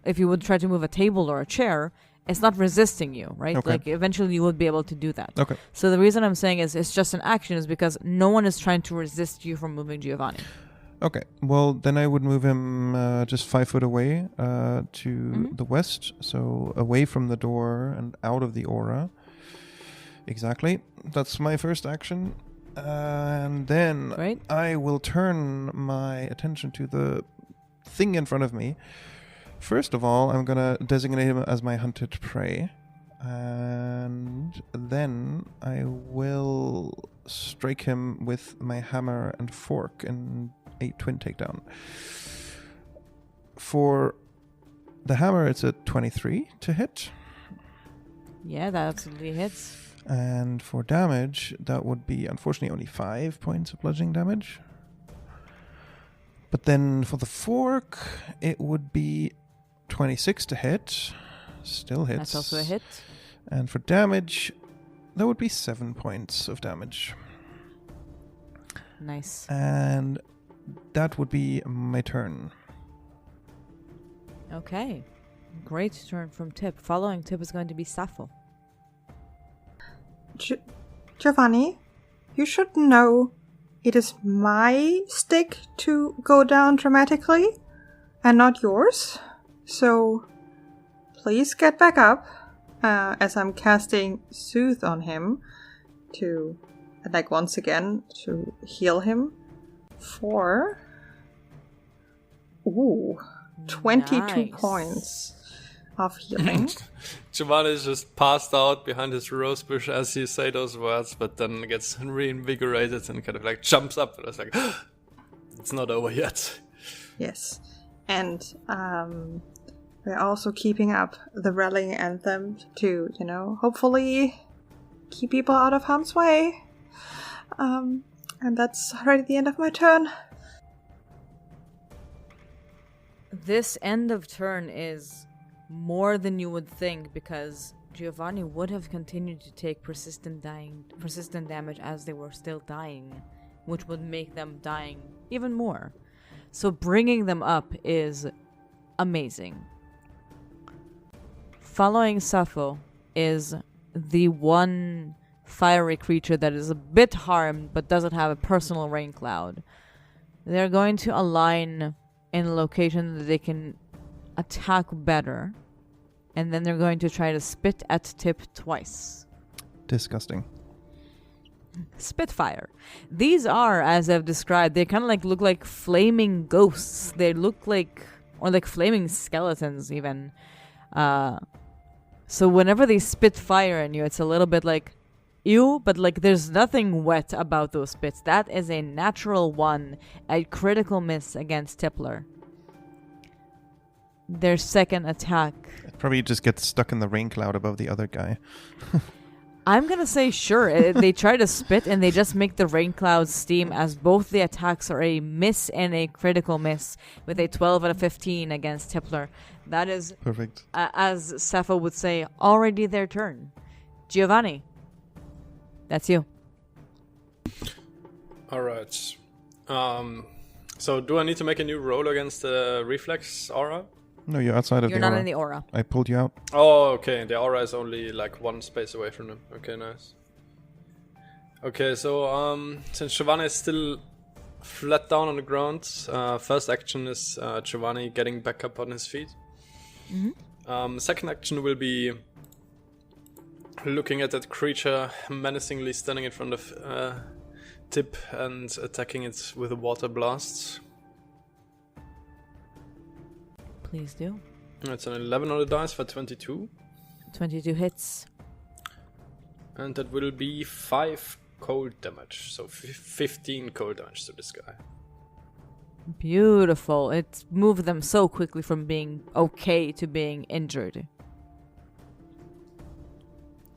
if you would try to move a table or a chair, it's not resisting you, right? Okay. Like eventually you would be able to do that. Okay. So the reason I'm saying is it's just an action is because no one is trying to resist you from moving Giovanni. Okay. Well, then I would move him just 5 foot away to the west, so away from the door and out of the aura. Exactly. That's my first action. And then I will turn my attention to the thing in front of me. First of all, I'm going to designate him as my hunted prey. And then I will strike him with my hammer and fork in a twin takedown. For the hammer, it's a 23 to hit. Yeah, that absolutely hits. And for damage, that would be unfortunately only 5 points of bludgeoning damage. But then for the fork, it would be 26 to hit. Still hits. That's also a hit. And for damage, that would be 7 points of damage. Nice. And that would be my turn. Okay. Great turn from Tipp. Following Tipp is going to be Sappho. Giovanni, you should know it is my stick to go down dramatically and not yours. So please get back up as I'm casting Soothe on him to, like, once again, to heal him for 22 points of healing. Giovanni is just passed out behind his rose bush as you say those words, but then gets reinvigorated and kind of like jumps up and it's like, it's not over yet. Yes. And we're also keeping up the rallying anthem to, hopefully keep people out of harm's way. And that's already the end of my turn. This end of turn is more than you would think because Giovanni would have continued to take persistent damage as they were still dying, which would make them dying even more. So bringing them up is amazing. Following Sappho is the one fiery creature that is a bit harmed but doesn't have a personal rain cloud. They're going to align in a location that they can attack better, and then they're going to try to spit at Tipp twice. Disgusting. Spitfire. These are, as I've described, they kind of like look like flaming ghosts. They look like, or like flaming skeletons even. So whenever they spit fire in you, it's a little bit like, ew, but like there's nothing wet about those spits. That is a natural one, a critical miss against Tippler. Their second attack. It probably just gets stuck in the rain cloud above the other guy. I'm gonna say sure. They try to spit and they just make the rain clouds steam, as both the attacks are a miss and a critical miss with a 12 out of 15 against Tippler. That is perfect. As Sappho would say, already their turn. Giovanni, that's you. All right. So do I need to make a new roll against the reflex aura? No, you're outside of the aura. You're not in the aura. I pulled you out. Oh, okay. The aura is only like one space away from them. Okay, nice. Okay, so since Giovanni is still flat down on the ground, first action is Giovanni getting back up on his feet. Mm-hmm. Second action will be looking at that creature menacingly standing in front of Tipp and attacking it with a water blast. Please do. It's an 11 on the dice for 22. 22 hits. And that will be 5 cold damage. So 15 cold damage to this guy. Beautiful. It moved them so quickly from being okay to being injured.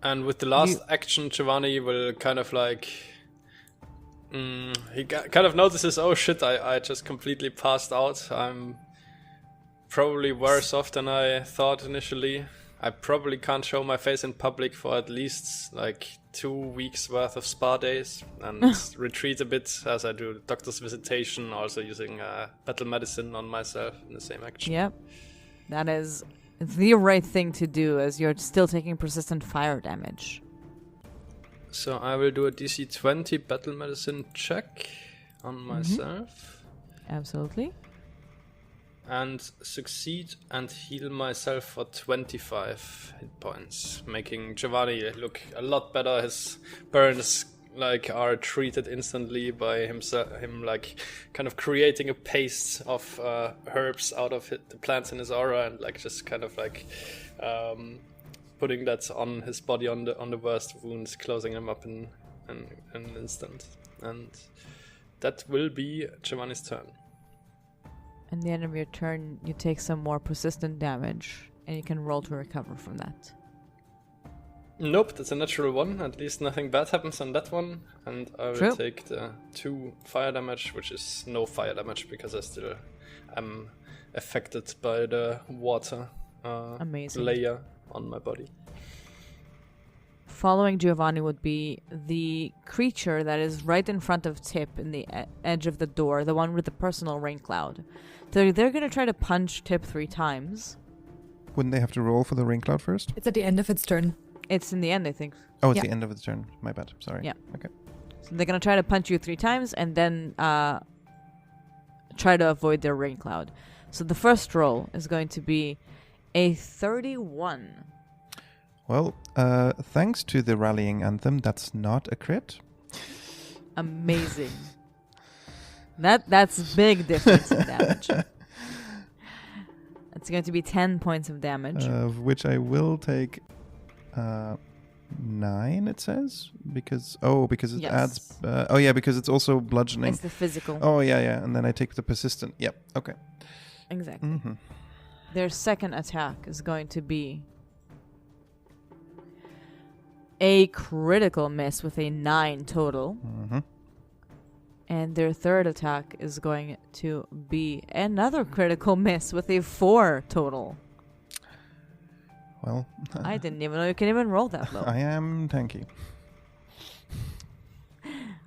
And with the last action, Giovanni will kind of like... he kind of notices, oh shit, I just completely passed out. I'm probably worse off than I thought initially. I probably can't show my face in public for at least like 2 weeks worth of spa days, and retreat a bit as I do doctor's visitation, also using battle medicine on myself in the same action. Yep. That is the right thing to do, as you're still taking persistent fire damage. So I will do a DC 20 battle medicine check on myself. Absolutely. And succeed and heal myself for 25 hit points, making Giovanni look a lot better. His burns like are treated instantly by him like kind of creating a paste of herbs out of the plants in his aura, and like just kind of like putting that on his body on the worst wounds, closing them up in an instant. And that will be Giovanni's turn. At the end of your turn, you take some more persistent damage, and you can roll to recover from that. Nope, that's a natural one. At least nothing bad happens on that one. And I will take the 2 fire damage, which is no fire damage because I still am affected by the water layer on my body. Following Giovanni would be the creature that is right in front of Tipp in the edge of the door, the one with the personal rain cloud. So they're going to try to punch Tipp 3 times. Wouldn't they have to roll for the rain cloud first? It's at the end of its turn. It's in the end, I think. Oh, it's the end of its turn. My bad. Sorry. Yeah. Okay. So they're going to try to punch you 3 times and then try to avoid their rain cloud. So the first roll is going to be a 31. Well, thanks to the rallying anthem, that's not a crit. Amazing. That's big difference in damage. It's going to be 10 points of damage. Of which I will take 9, it says. Because it adds... because it's also bludgeoning. It's the physical. Oh, yeah. And then I take the persistent. Yep, okay. Exactly. Mm-hmm. Their second attack is going to be a critical miss with a 9 total. Mm-hmm. And their third attack is going to be another critical miss with a 4 total. Well... I didn't even know you can even roll that low. I am tanky.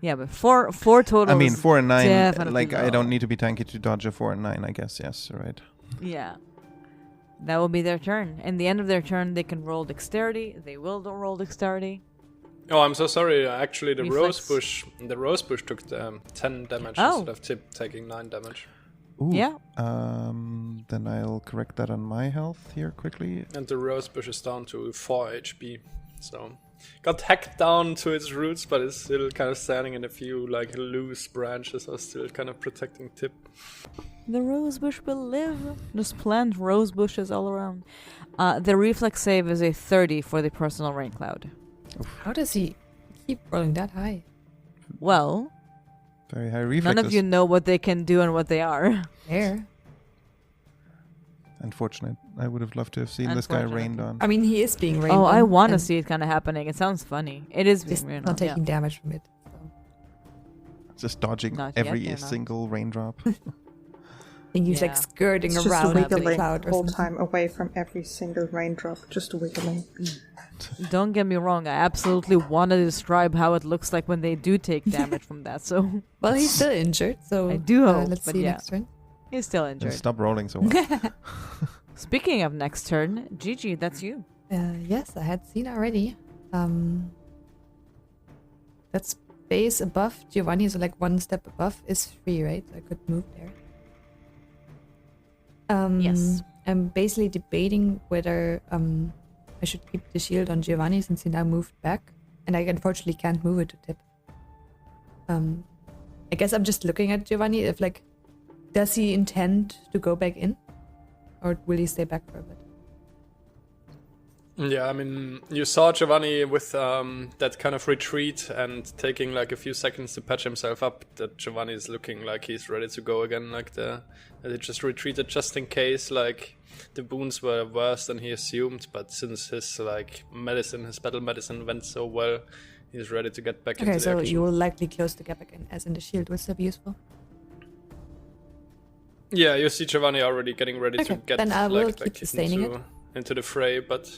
Yeah, but 4 total. I mean, 4 and 9, like, low. I don't need to be tanky to dodge a 4 and 9, I guess, yes, right. Yeah. That will be their turn. In the end of their turn, they can roll dexterity. They will roll dexterity. Oh, I'm so sorry. Actually, the Reflex. rose bush took 10 damage instead of Tipp taking 9 damage. Ooh. Yeah. Then I'll correct that on my health here quickly. And the rose bush is down to 4 HP. So, got hacked down to its roots, but it's still kind of standing, and a few like loose branches are still kind of protecting Tipp. The rose bush will live. Just plant rose bushes all around. The reflex save is a 30 for the personal rain cloud. How does he keep rolling that high? Well, Very high reflexes. none of you know what they can do and what they are. There. Unfortunate. I would have loved to have seen this guy rained on. I mean, he is being rained Oh, on. I want to and see it kind of happening. It sounds funny. It is just being rained not on. taking damage from it. So. Just dodging Not yet, every they're not. single raindrop. I think he's Yeah. like skirting It's just around the wiggling cloud the or whole something. time away from every single raindrop, just wiggling. Don't get me wrong. I absolutely want to describe how it looks like when they do take damage from that. So Well, he's still injured, so I do hope, let's but see yeah. next turn. he's still Just injured. stop rolling so much. Speaking of next turn, Gigi, that's you. Yes, I had seen already. That space above Giovanni, so like 1 step above, is free, right? I could move there. Yes. I'm basically debating whether I should keep the shield on Giovanni since he now moved back, and I unfortunately can't move it to Tipp. I guess I'm just looking at Giovanni. If like, does he intend to go back in, or will he stay back for a bit? Yeah, I mean, you saw Giovanni with that kind of retreat and taking like a few seconds to patch himself up. That Giovanni is looking like he's ready to go again. Like that he just retreated just in case like the wounds were worse than he assumed. But since his like medicine, his battle medicine went so well, he's ready to get back into the action. Okay, so you will likely close the gap again, as in the shield. Would that be useful? Yeah, you see Giovanni already getting ready to get then I will like, keep sustaining into the fray, but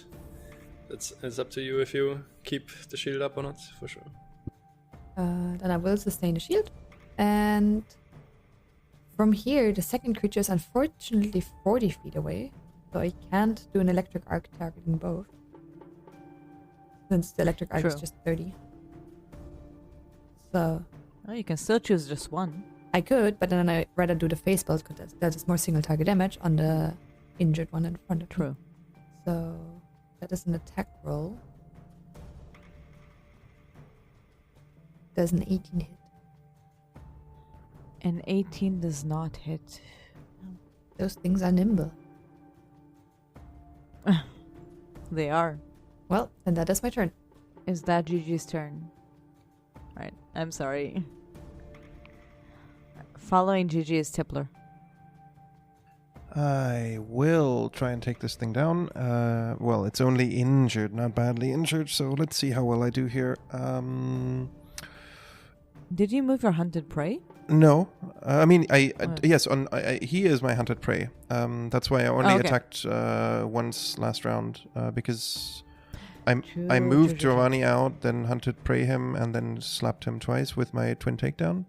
it's up to you if you keep the shield up or not, for sure. Then I will sustain the shield. And from here, the second creature is unfortunately 40 feet away, so I can't do an electric arc targeting both, since the electric arc is just 30. So... Oh, you can still choose just one. I could, but then I'd rather do the face spell, because that is more single target damage on the injured one in front of me. True. So that is an attack roll. Does an 18 hit? An 18 does not hit. Those things are nimble. They are. Well, then that is my turn. Is that Gigi's turn? Right, I'm sorry. Following Gigi is Tippler. I will try and take this thing down. Well, it's only injured, not badly injured, so let's see how well I do here. Did you move your hunted prey? No. I mean, yes, he is my hunted prey. That's why I only attacked once last round, because I moved Giovanni out, then hunted prey him, and then slapped him twice with my twin takedown.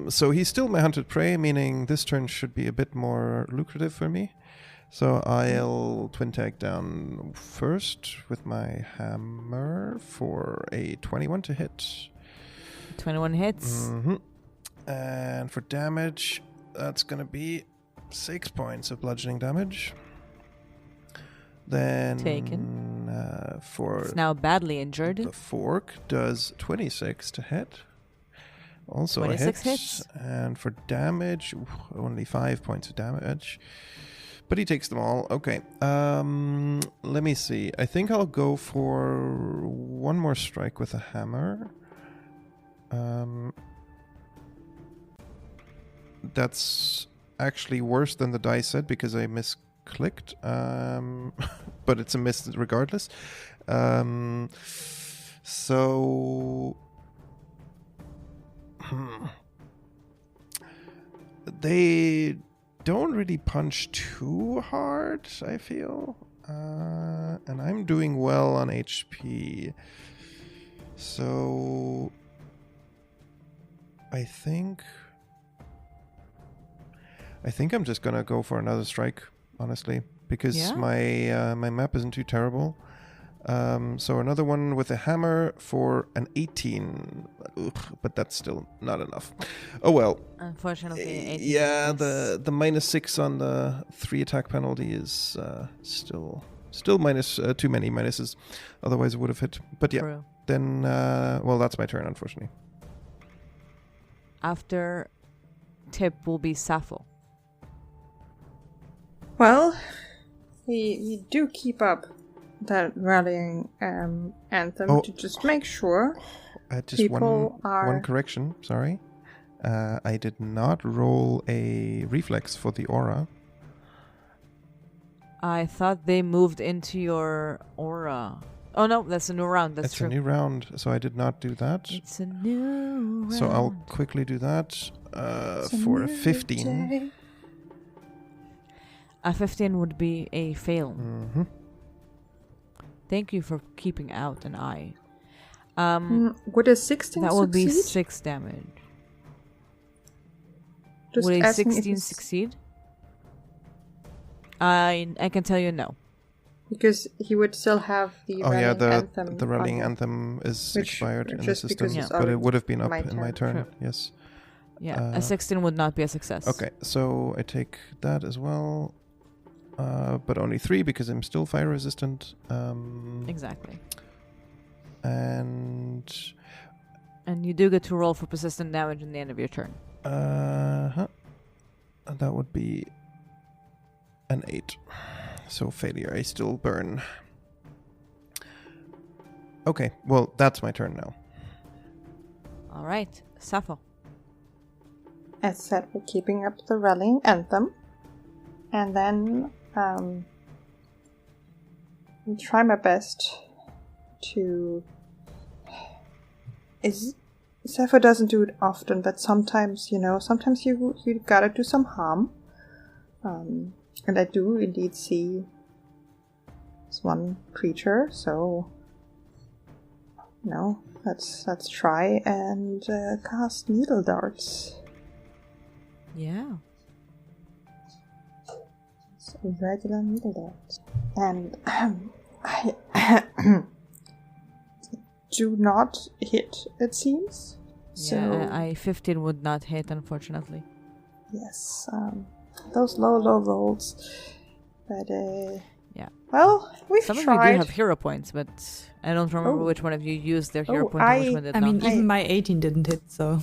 So he's still my hunted prey, meaning this turn should be a bit more lucrative for me. So I'll twin tag down first with my hammer for a 21 to hit. 21 hits. Mm-hmm. And for damage, that's going to be 6 points of bludgeoning damage. Then taken. It's now badly injured. The fork does 26 to hit. Also 26 hits. And for damage, only 5 points of damage. But he takes them all. Okay. Let me see. I think I'll go for one more strike with a hammer. That's actually worse than the die said because I misclicked. But it's a miss regardless. So... They don't really punch too hard, I feel. And I'm doing well on HP. So... I think I'm just gonna go for another strike, honestly, because my map isn't too terrible. So another one with a hammer for an 18. Ugh, but that's still not enough. Oh well. Unfortunately, 18. Yeah, the -6 on the 3 attack penalty is still minus too many minuses. Otherwise it would have hit. But yeah, True. Then well, that's my turn, unfortunately. After Tipp will be Sappho. Well, we do keep up that rallying anthem to just make sure just one correction, sorry. I did not roll a reflex for the aura. I thought they moved into your aura. Oh no, that's a new round. That's true. It's a new round, so I did not do that. It's a new round. So I'll quickly do that for a 15. Day. A 15 would be a fail. Mm-hmm. Thank you for keeping out an eye. Would a 16 that would be succeed? 6 damage. Just would a asking if 16 it's- succeed? I can tell you no. Because he would still have the rallying anthem. the rallying on. anthem is Which- expired in the just system, because it's but it already would have been up my in my turn. Sure. Yes. Yeah, a 16 would not be a success. Okay, so I take that as well, but only 3 because I'm still fire resistant. Exactly. And you do get to roll for persistent damage in the end of your turn. that would be an 8. So failure. I still burn. Okay, well, that's my turn now. All right, Sappho. As said, we're keeping up the rallying anthem. And then I'll try my best to... Sappho doesn't do it often, but sometimes, sometimes you gotta do some harm. And I do indeed see this one creature, so... let's try and cast needle darts. Yeah. So regular needle darts. And I do not hit, it seems. Yeah, I 15 would not hit, unfortunately. Yes, those low rolls. But, yeah. Well, we've Some tried. of you do have hero points, but I don't remember which one of you used their hero point and which one did not. Even my 18 didn't hit, so...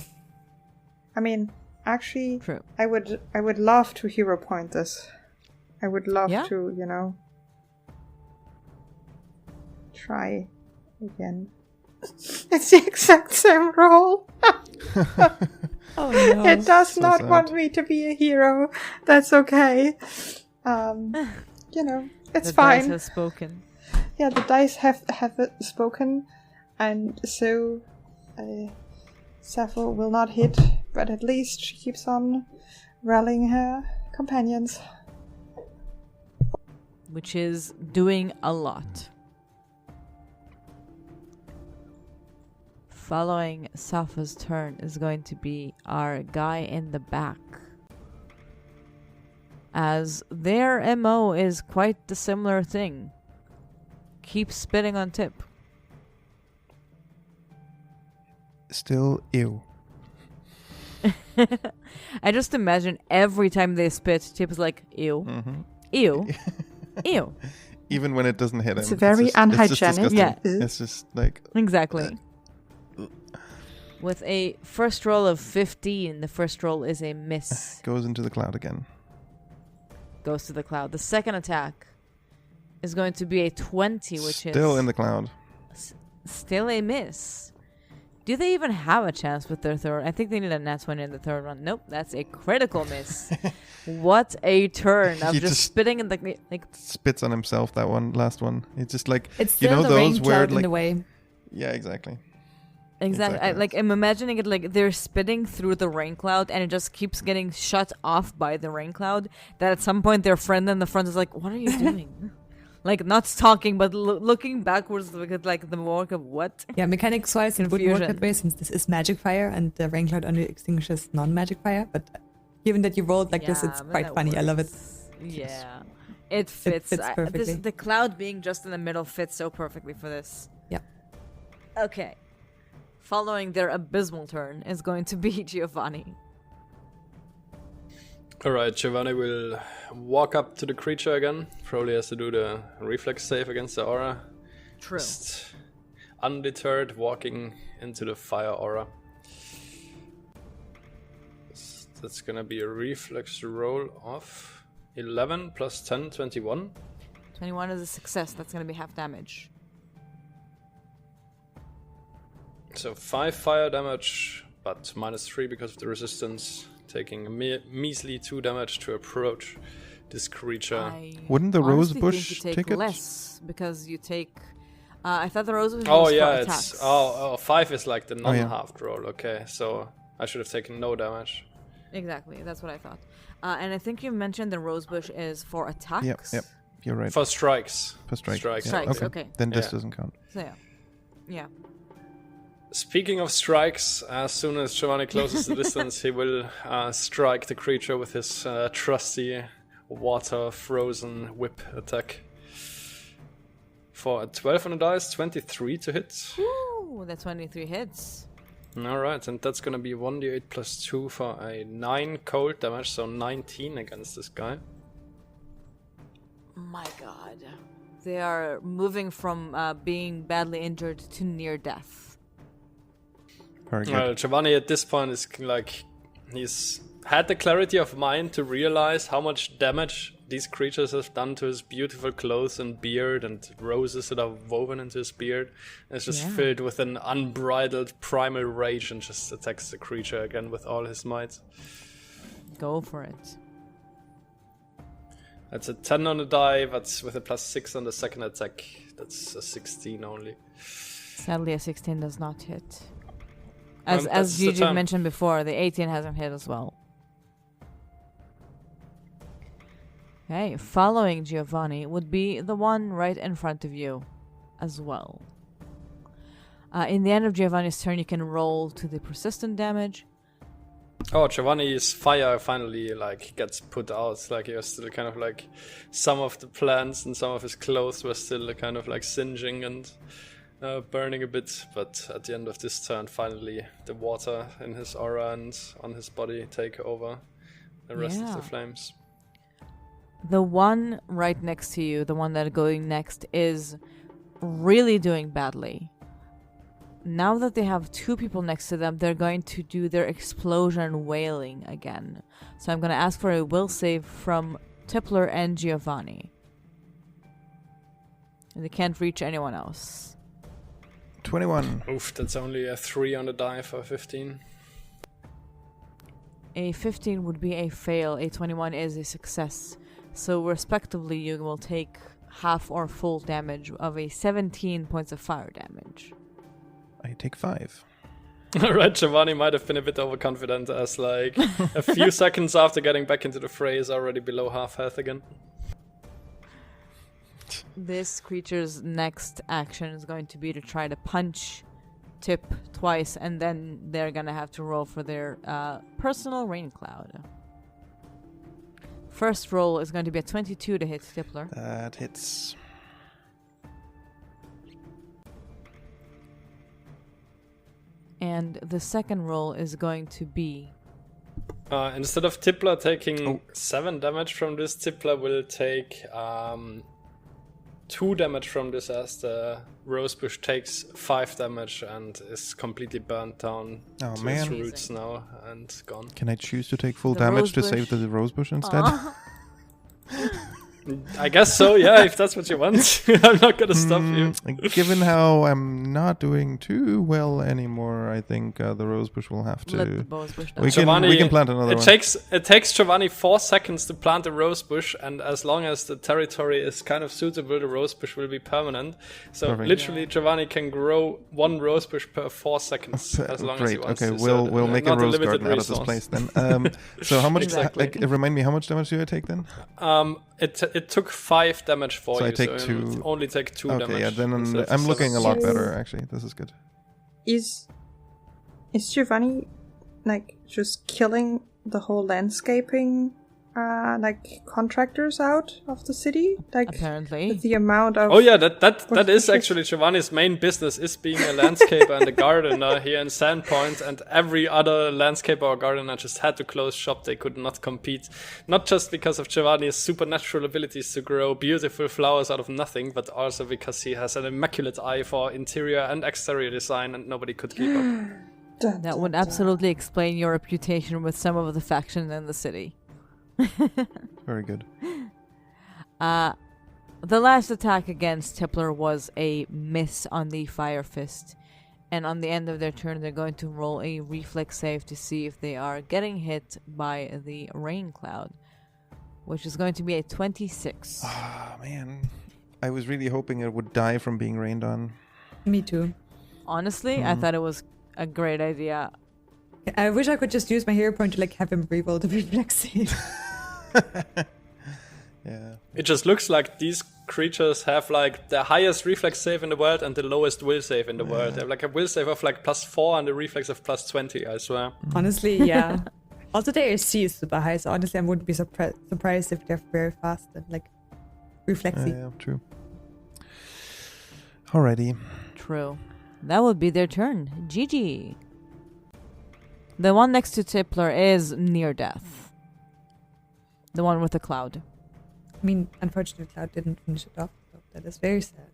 Actually, True. I would love to hero point this. I would love to, try again. It's the exact same roll. Oh no. It does So not sad. want me to be a hero. That's okay. It's The fine. dice has spoken. Yeah, the dice have spoken, and so Sappho will not hit, but at least she keeps on rallying her companions. Which is doing a lot. Following Sappho's turn is going to be our guy in the back. As their MO is quite the similar thing. Keep spitting on Tipp. Still ew. I just imagine every time they spit, Tipp is like, ew, Mm-hmm. ew, ew. Even when it doesn't hit him. It's very just unhygienic. disgusting. Yeah. It's just like... Exactly. With a first roll of 15, the first roll is a miss. Goes into the cloud again. Goes to the cloud. The second attack is going to be a 20, which is... Still in the cloud. Still a miss. Do they even have a chance with their third? I think they need a nat 20 in the third one. Nope, that's a critical miss. What a turn of He just just spitting in the... like. Spits on himself, that last one. It's just like... It's still the those rain where cloud in the way. Yeah, exactly. Exactly. I'm imagining it like they're spitting through the rain cloud and it just keeps getting shut off by the rain cloud. That at some point their friend in the front is like, what are you doing? Like, not talking, but looking backwards with like the work of what? Yeah, mechanics-wise, it would work Confusion. that way since this is magic fire and the rain cloud only extinguishes non-magic fire. But given that you rolled like this, it's but quite that funny. I love it. works. Yeah. It fits. fits perfectly. The cloud being just in the middle fits so perfectly for this. Yeah. Okay. Following their abysmal turn is going to be Giovanni. Alright, Giovanni will walk up to the creature again. Probably has to do the reflex save against the aura. True. Just undeterred, walking into the fire aura. That's gonna be a reflex roll of 11 plus 10, 21. 21 is a success. That's going to be half damage. So 5 fire damage, but -3 because of the resistance. Taking a measly 2 damage to approach this creature. I Wouldn't the honestly rosebush think you take take it? less because you take. I thought the rosebush Oh was yeah, for it's attacks. 5 is like the yeah. non-halved roll. Okay, so I should have taken no damage. Exactly, that's what I thought. And I think you mentioned the rosebush is for attacks. Yep. You're right. For strikes. For strike. Strikes. Yeah, Strikes, okay. Then this Yeah. doesn't count. So yeah. Speaking of strikes, as soon as Giovanni closes the distance, he will strike the creature with his trusty water-frozen whip attack. For a 12 on the dice, 23 to hit. Ooh, that's 23 hits. Alright, and that's gonna be 1d8 plus 2 for a 9 cold damage, so 19 against this guy. My god. They are moving from being badly injured to near death. Very good. Well, Giovanni at this point is like, he's had the clarity of mind to realize how much damage these creatures have done to his beautiful clothes and beard and roses that are woven into his beard. And it's just filled with an unbridled primal rage and just attacks the creature again with all his might. Go for it. That's a 10 on the die, that's with a +6 on the second attack. That's a 16 only. Sadly, a 16 does not hit. As that's the Gigi turn. mentioned before, the 18 hasn't hit as well. Okay, following Giovanni would be the one right in front of you as well. In the end of Giovanni's turn, you can roll to the persistent damage. Oh, Giovanni's fire finally gets put out. He was still kind of some of the plants and some of his clothes were still kind of singeing and burning a bit. But at the end of this turn, finally the water in his aura and on his body take over the rest of the flames. The one right next to you, the one that going next, is really doing badly. Now that they have two people next to them, they're going to do their explosion wailing again. So I'm going to ask for a will save from Tippler and Giovanni. And they can't reach anyone else. 21. Oof, that's only a 3 on the die for 15. A 15 would be a fail. A 21 is a success. So respectively, you will take half or full damage of a 17 points of fire damage. I take 5. Right, Giovanni might have been a bit overconfident as a few seconds after getting back into the fray is already below half health again. This creature's next action is going to be to try to punch Tipp twice, and then they're going to have to roll for their personal rain cloud. First roll is going to be a 22 to hit Tippler. That hits. And the second roll is going to be... Instead of Tippler taking 7 damage from this, Tippler will take 2 damage from this as the rosebush takes 5 damage and is completely burnt down to its roots now and gone. Can I choose to take full The damage to rosebush. save the rosebush instead? I guess so, yeah, if that's what you want. I'm not gonna stop you. Given how I'm not doing too well anymore, I think the rosebush will have to... Let the rosebush down. We can plant another one. It takes Giovanni 4 seconds to plant a rosebush, and as long as the territory is kind of suitable, the rosebush will be permanent. So Perfect. literally, Giovanni can grow 1 rosebush per 4 seconds as long as he wants. Okay, to. we'll make a not rose limited garden out of this place then. So how much? Exactly. Remind me, how much damage do I take then? It took 5 damage for So you. I take so 2. Only take 2 damage. Okay, yeah, then instead of I'm looking a 7. lot better actually. This is good. Is Giovanni just killing the whole landscaping contractors out of the city? Apparently. The amount of... Oh yeah, that is bushes. actually Giovanni's main business, is being a landscaper and a gardener here in Sandpoint, and every other landscaper or gardener just had to close shop. They could not compete, not just because of Giovanni's supernatural abilities to grow beautiful flowers out of nothing, but also because he has an immaculate eye for interior and exterior design, and nobody could keep up. That would absolutely explain your reputation with some of the factions in the city. Very good. The last attack against Tippler was a miss on the Fire Fist. And on the end of their turn, they're going to roll a reflex save to see if they are getting hit by the rain cloud, which is going to be a 26. Ah, man. I was really hoping it would die from being rained on. Me too. Honestly, I thought it was a great idea. I wish I could just use my hero point to have him reroll the reflex save. Yeah. It just looks like these creatures have the highest reflex save in the world and the lowest will save in the world. They have a will save of +4 and a reflex of +20, I swear. Honestly, yeah. Also, their AC is super high, so honestly, I wouldn't be surprised if they're very fast and reflexy. Yeah, true. Alrighty. True. That would be their turn. Jiji. The one next to Tippler is near death. The one with the cloud. I mean, unfortunately, Cloud didn't finish it off, so that is very sad.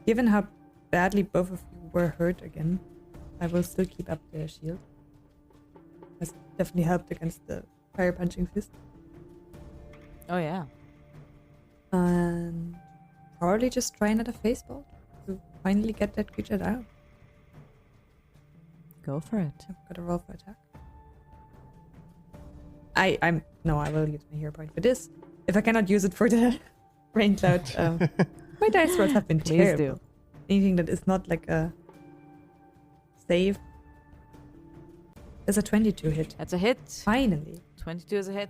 Given how badly both of you were hurt again, I will still keep up their shield. has definitely helped against the fire punching fist. Oh yeah. And probably just try another face bolt to finally get that creature down. Go for it. I've got to roll for attack. I will use my hero point for this. If I cannot use it for the rain cloud, my dice rolls have been Please terrible. do. Anything that is not like a save. There's a 22 hit. That's a hit. Finally. 22 is a hit.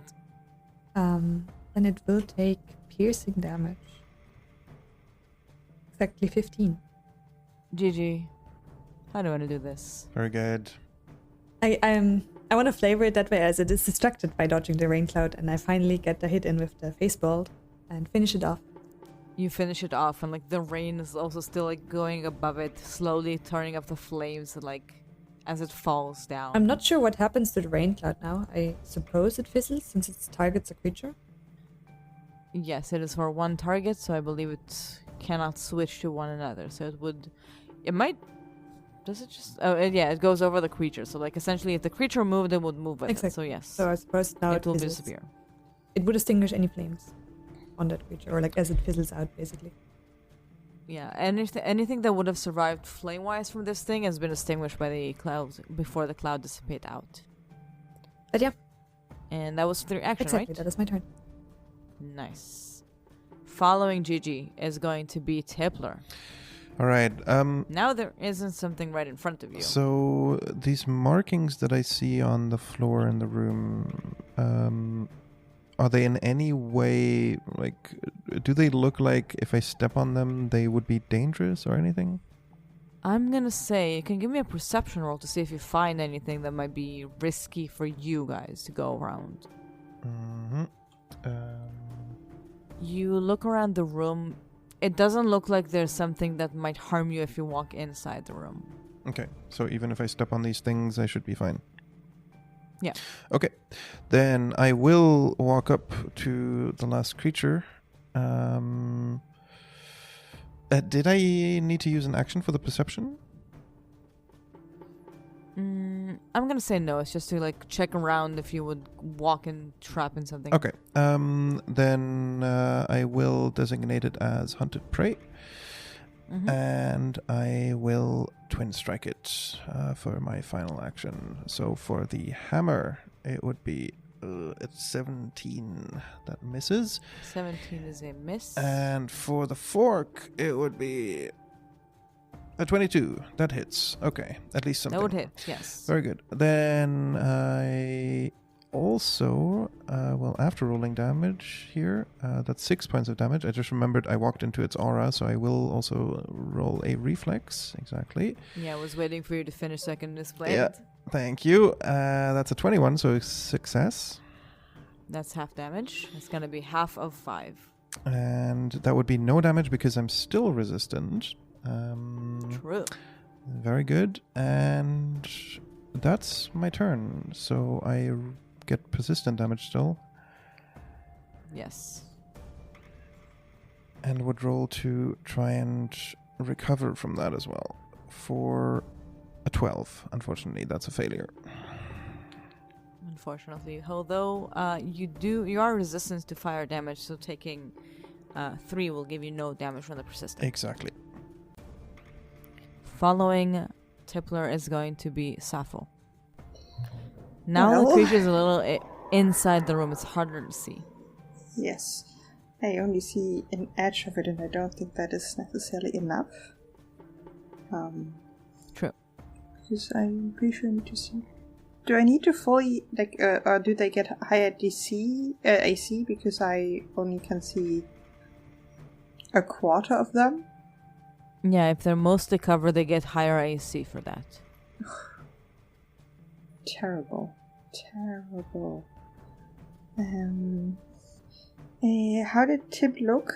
Then it will take piercing damage. Exactly 15. Gigi, how do I want to do this? Very good. I want to flavor it that way, as it is distracted by dodging the rain cloud, and I finally get the hit in with the face bolt and finish it off. You finish it off, and like the rain is also still like going above it, slowly turning up the flames, like as it falls down. I'm not sure what happens to the rain cloud now. I suppose it fizzles since it targets a creature. Yes, it is for one target, so I believe it cannot switch to one another. So it might. Does it just? Oh, yeah, it goes over the creature. So like essentially, if the creature moved, it would move with it. So yes. So I suppose now it will fizzles. disappear. It would extinguish any flames on that creature, or like as it fizzles out, basically. Yeah, anything that would have survived flame-wise from this thing has been extinguished by the clouds before the cloud dissipate out. But yeah. And that was 3 action, Exactly, right? that is my turn. Nice. Following Jiji is going to be Tippler. All right. Now there isn't something right in front of you. So these markings that I see on the floor in the room, are they in any way, like, do they look like if I step on them, they would be dangerous or anything? I'm gonna say you can give me a perception roll to see if you find anything that might be risky for you guys to go around. Mm-hmm. You look around the room. It doesn't look like there's something that might harm you if you walk inside the room. Okay, so even if I step on these things, I should be fine. Yeah. Okay, then I will walk up to the last creature. Did I need to use an action for the perception? I'm gonna say no. It's just to like check around if you would walk and trap in something. Okay. Then I will designate it as hunted prey. Mm-hmm. And I will twin strike it for my final action. So for the hammer, it would be it's 17. That misses. 17 is a miss. And for the fork, it would be a 22. That hits. Okay, at least something. That would hit, yes. Very good. Then I also, after rolling damage here, that's 6 points of damage. I just remembered I walked into its aura, so I will also roll a reflex. Exactly. Yeah, I was waiting for you to finish so I can display Yeah, it. thank you. That's a 21, so success. That's half damage. It's going to be half of 5. And that would be no damage because I'm still resistant. True. Very good. And that's my turn. So I get persistent damage still. Yes. And would roll to try and recover from that as well. For a 12. Unfortunately, that's a failure. Unfortunately. Although you are resistant to fire damage, so taking 3 will give you no damage from the persistent. Exactly. Following Tippler is going to be Sappho. Now the creature is a little inside the room. It's harder to see. Yes. I only see an edge of it, and I don't think that is necessarily enough. True. Because I'm pretty sure I need to see. Do I need to fully, or do they get higher AC, because I only can see a quarter of them? Yeah, if they're mostly covered, they get higher AC for that. Terrible. How did Tipp look?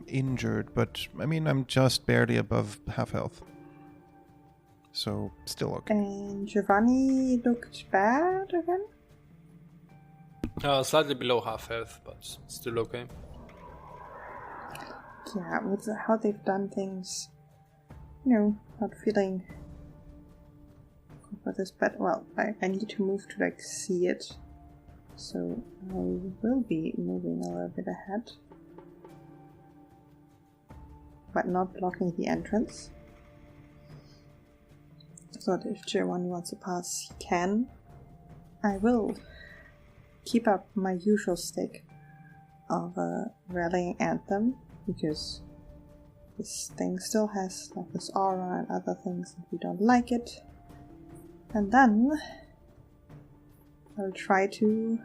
Injured, but I mean, I'm just barely above half health. So, still okay. And Giovanni looked bad again? Slightly below half health, but still okay. Yeah, with how they've done things, not feeling for this, but well, I need to move to like see it. So I will be moving a little bit ahead. But not blocking the entrance. So that if Giovanni wants to pass, he can. I will keep up my usual stick of a rallying anthem, because this thing still has like this aura and other things and we don't like it. And then I'll try to,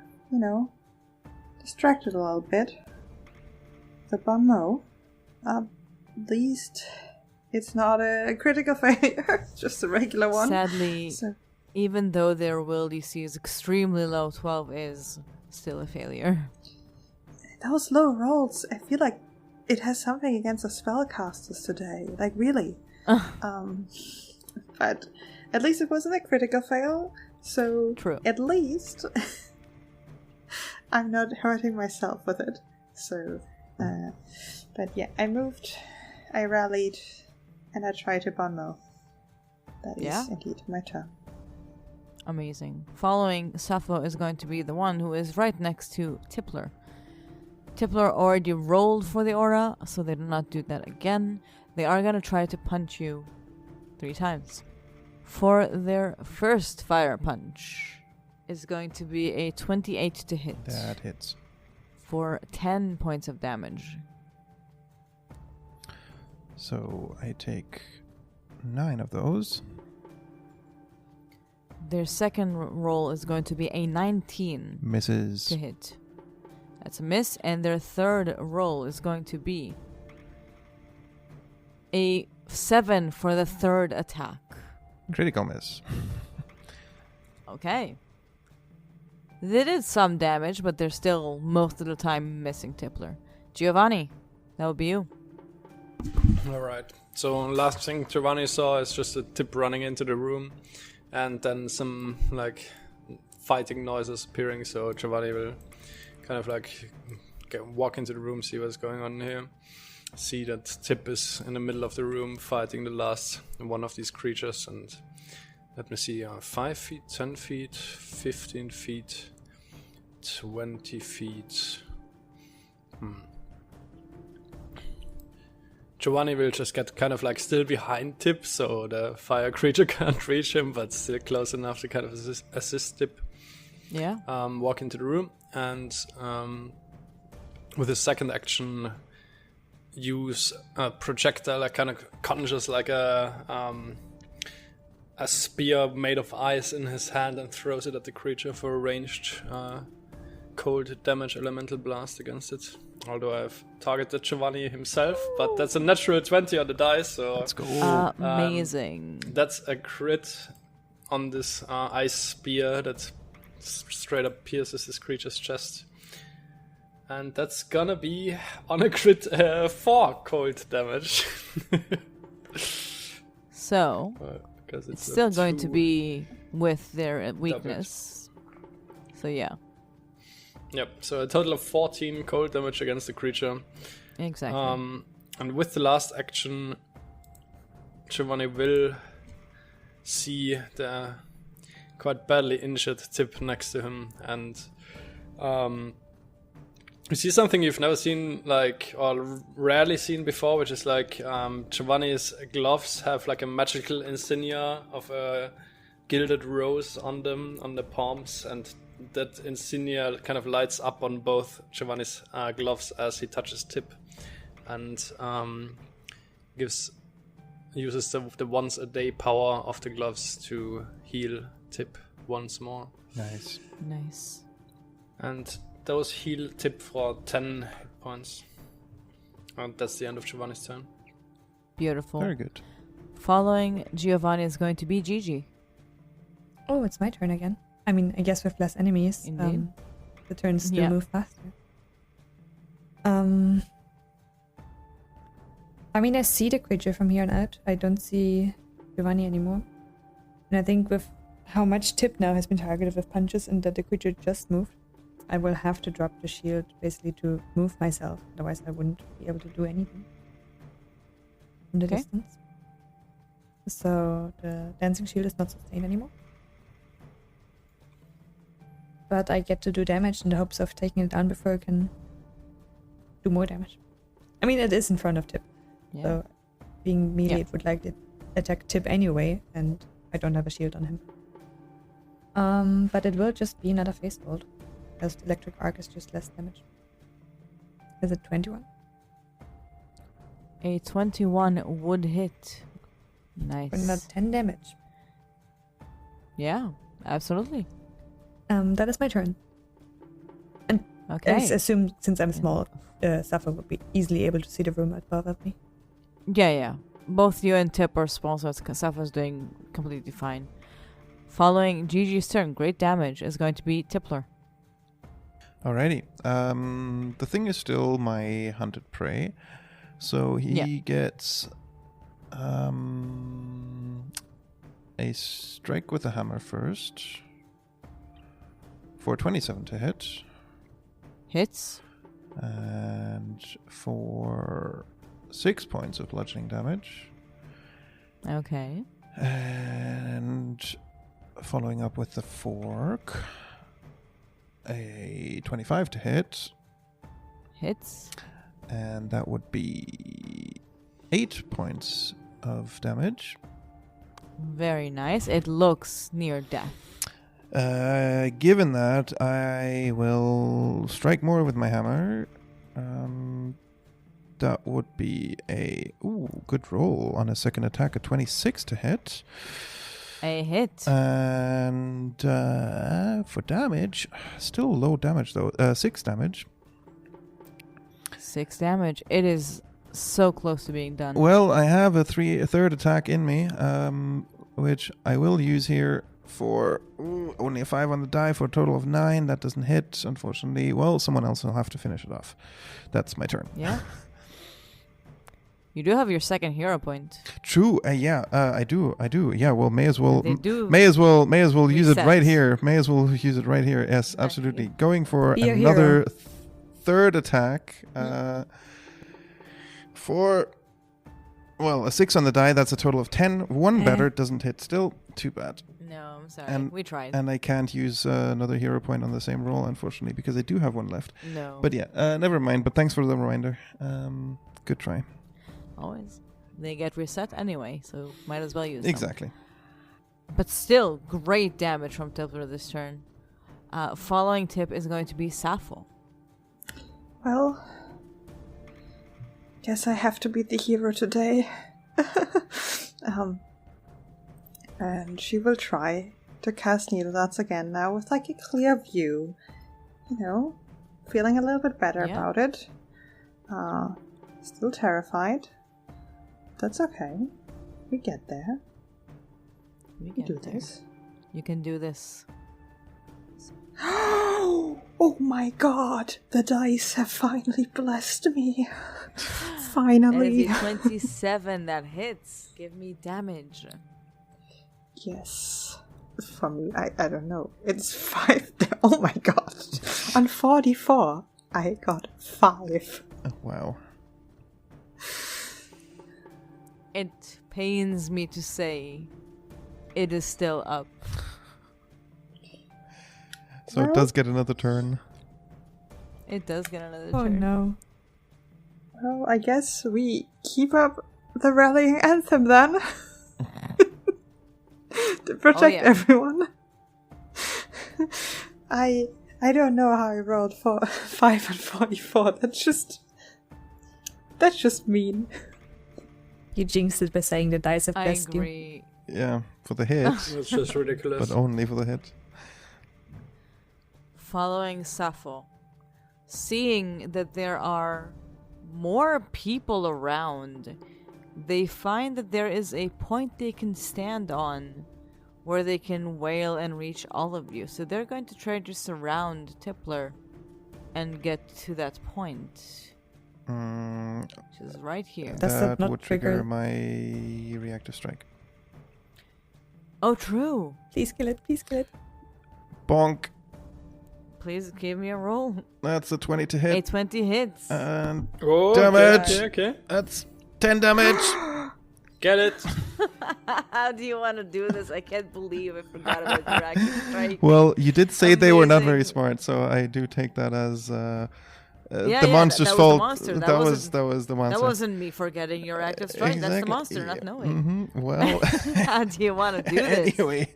distract it a little bit. The bon mot. At least it's not a critical failure, just a regular one. Sadly, even though their will DC is extremely low, 12 is still a failure. Those low rolls, I feel like it has something against the spellcasters today. Like, really. But at least it wasn't a critical fail, so True. At least I'm not hurting myself with it. So, but yeah, I moved, I rallied, and I tried to bon mot. That is indeed my turn. Amazing. Following Sappho is going to be the one who is right next to Tippler. Tippler already rolled for the aura, so they do not do that again. They are going to try to punch you 3 times. For their first fire punch is going to be a 28 to hit. That hits. For 10 points of damage. So I take 9 of those. Their second roll is going to be a 19. Misses. To hit. That's a miss. And their third roll is going to be a 7 for the third attack. Critical miss. Okay. They did some damage, but they're still most of the time missing Tippler. Giovanni, that would be you. Alright. So last thing Giovanni saw is just a Tipp running into the room, and then some fighting noises appearing. So Giovanni will kind of walk into the room, see what's going on here. See that Tipp is in the middle of the room fighting the last one of these creatures, and let me see, 5 feet, 10 feet, 15 feet, 20 feet. Giovanni will just get kind of still behind Tipp, so the fire creature can't reach him, but still close enough to kind of assist Tipp. Yeah. Walk into the room, and with his second action, use a projectile, kind of conjures a spear made of ice in his hand and throws it at the creature for a ranged cold damage elemental blast against it. Although I've targeted Giovanni himself, but that's a natural 20 on the dice, so let's go. Amazing. That's a crit on this ice spear that straight up pierces this creature's chest. And that's gonna be on a crit 4 cold damage. So, it's still going to be with their weakness. So yeah. Yep, so a total of 14 cold damage against the creature. Exactly. And with the last action, Giovanni will see the quite badly injured Tipp next to him, and you see something you've never seen, or rarely seen before, which is Giovanni's gloves have a magical insignia of a gilded rose on them, on the palms, and that insignia kind of lights up on both Giovanni's gloves as he touches Tipp, and uses the once a day power of the gloves to heal Tipp once more. Nice. And those heal Tipp for 10 hit points. And that's the end of Giovanni's turn. Beautiful. Very good. Following Giovanni is going to be Jiji. Oh, it's my turn again. I mean, I guess with less enemies, the turns still move faster. I mean, I see the creature from here on out. I don't see Giovanni anymore. And I think with how much Tipp now has been targeted with punches and that the creature just moved, I will have to drop the shield basically to move myself. Otherwise, I wouldn't be able to do anything from the distance. So the dancing shield is not sustained anymore. but I get to do damage in the hopes of taking it down before I can do more damage. I mean, it is in front of Tipp, so being melee would likely attack Tipp anyway, and I don't have a shield on him. But it will just be another Phase Bolt, because the Electric Arc is just less damage. Is it 21? A 21 would hit. Nice. Another 10 damage. Yeah, absolutely. That is my turn. And Okay. I assume, since I'm small, Sappho would be easily able to see the room above me. Yeah. Both you and Tipp are small, so Sappho's doing completely fine. Following Gigi's turn, great damage is going to be Tippler. Alrighty. The thing is still my hunted prey. So he gets a strike with a hammer first. For 27 to hit. Hits. And for 6 points of bludgeoning damage. Okay. And following up with the fork. A 25 to hit. Hits. And that would be 8 points of damage. Very nice. It looks near death. Given that, I will strike more with my hammer. That would be a good roll on a second attack, a 26 to hit. A hit. And for damage, still low damage though, 6 damage. 6 damage. It is so close to being done. Well, I have a third attack in me, which I will use here for only a 5 on the die for a total of 9. That doesn't hit, unfortunately. Well, someone else will have to finish it off. That's my turn. Yeah. You do have your second hero point. True. I do. Yeah. Well, may as well use reset. it right here. May as well use it right here. Yes, absolutely. Going for another third attack. For a 6 on the die. That's a total of 10. One better doesn't hit. Still too bad. No, I'm sorry. We tried. And I can't use another hero point on the same roll, unfortunately, because I do have one left. No. But yeah, never mind. But thanks for the reminder. Good try. Always. They get reset anyway, so might as well use them. Exactly. But still, great damage from Tippler this turn. Following Tipp is going to be Sappho. Well, guess I have to be the hero today. And she will try to cast Needle Darts again now with like a clear view. You know, feeling a little bit better about it. Still terrified. That's okay. We get there. We can do this. You can do this. Oh my god! The dice have finally blessed me. Finally. And it's 27 that hits. Give me damage. Yes. For me, I don't know. It's 5. Oh my god. On 44, I got 5. Oh, wow. It pains me to say it is still up. So it does get another turn. It does get another Oh turn. no. Well, I guess we keep up the rallying anthem then. To protect everyone. I don't know how I rolled for 5 and 44. That's just mean. You jinxed it by saying the dice have blessed you. I agree. Yeah, for the hit. It's just ridiculous. But only for the hit. Following Sappho, seeing that there are more people around, they find that there is a point they can stand on where they can wail and reach all of you. So they're going to try to surround Tippler and get to that point. Which is right here. Does that not would trigger my reactive strike. Oh, true. Please kill it, please kill it. Bonk. Please give me a roll. That's a 20 to hit. A 20 hits. And Oh, damage. Okay. That's 10 damage. Get it. How do you want to do this? I can't believe I forgot about your active strike. Well, you did say they were not very Amazing. smart, so I do take that as the Yeah, monster's that was the fault. monster. That That was wasn't- the monster. That wasn't me forgetting your active strike. That's the monster not knowing. Well, How do you want to do this? anyway,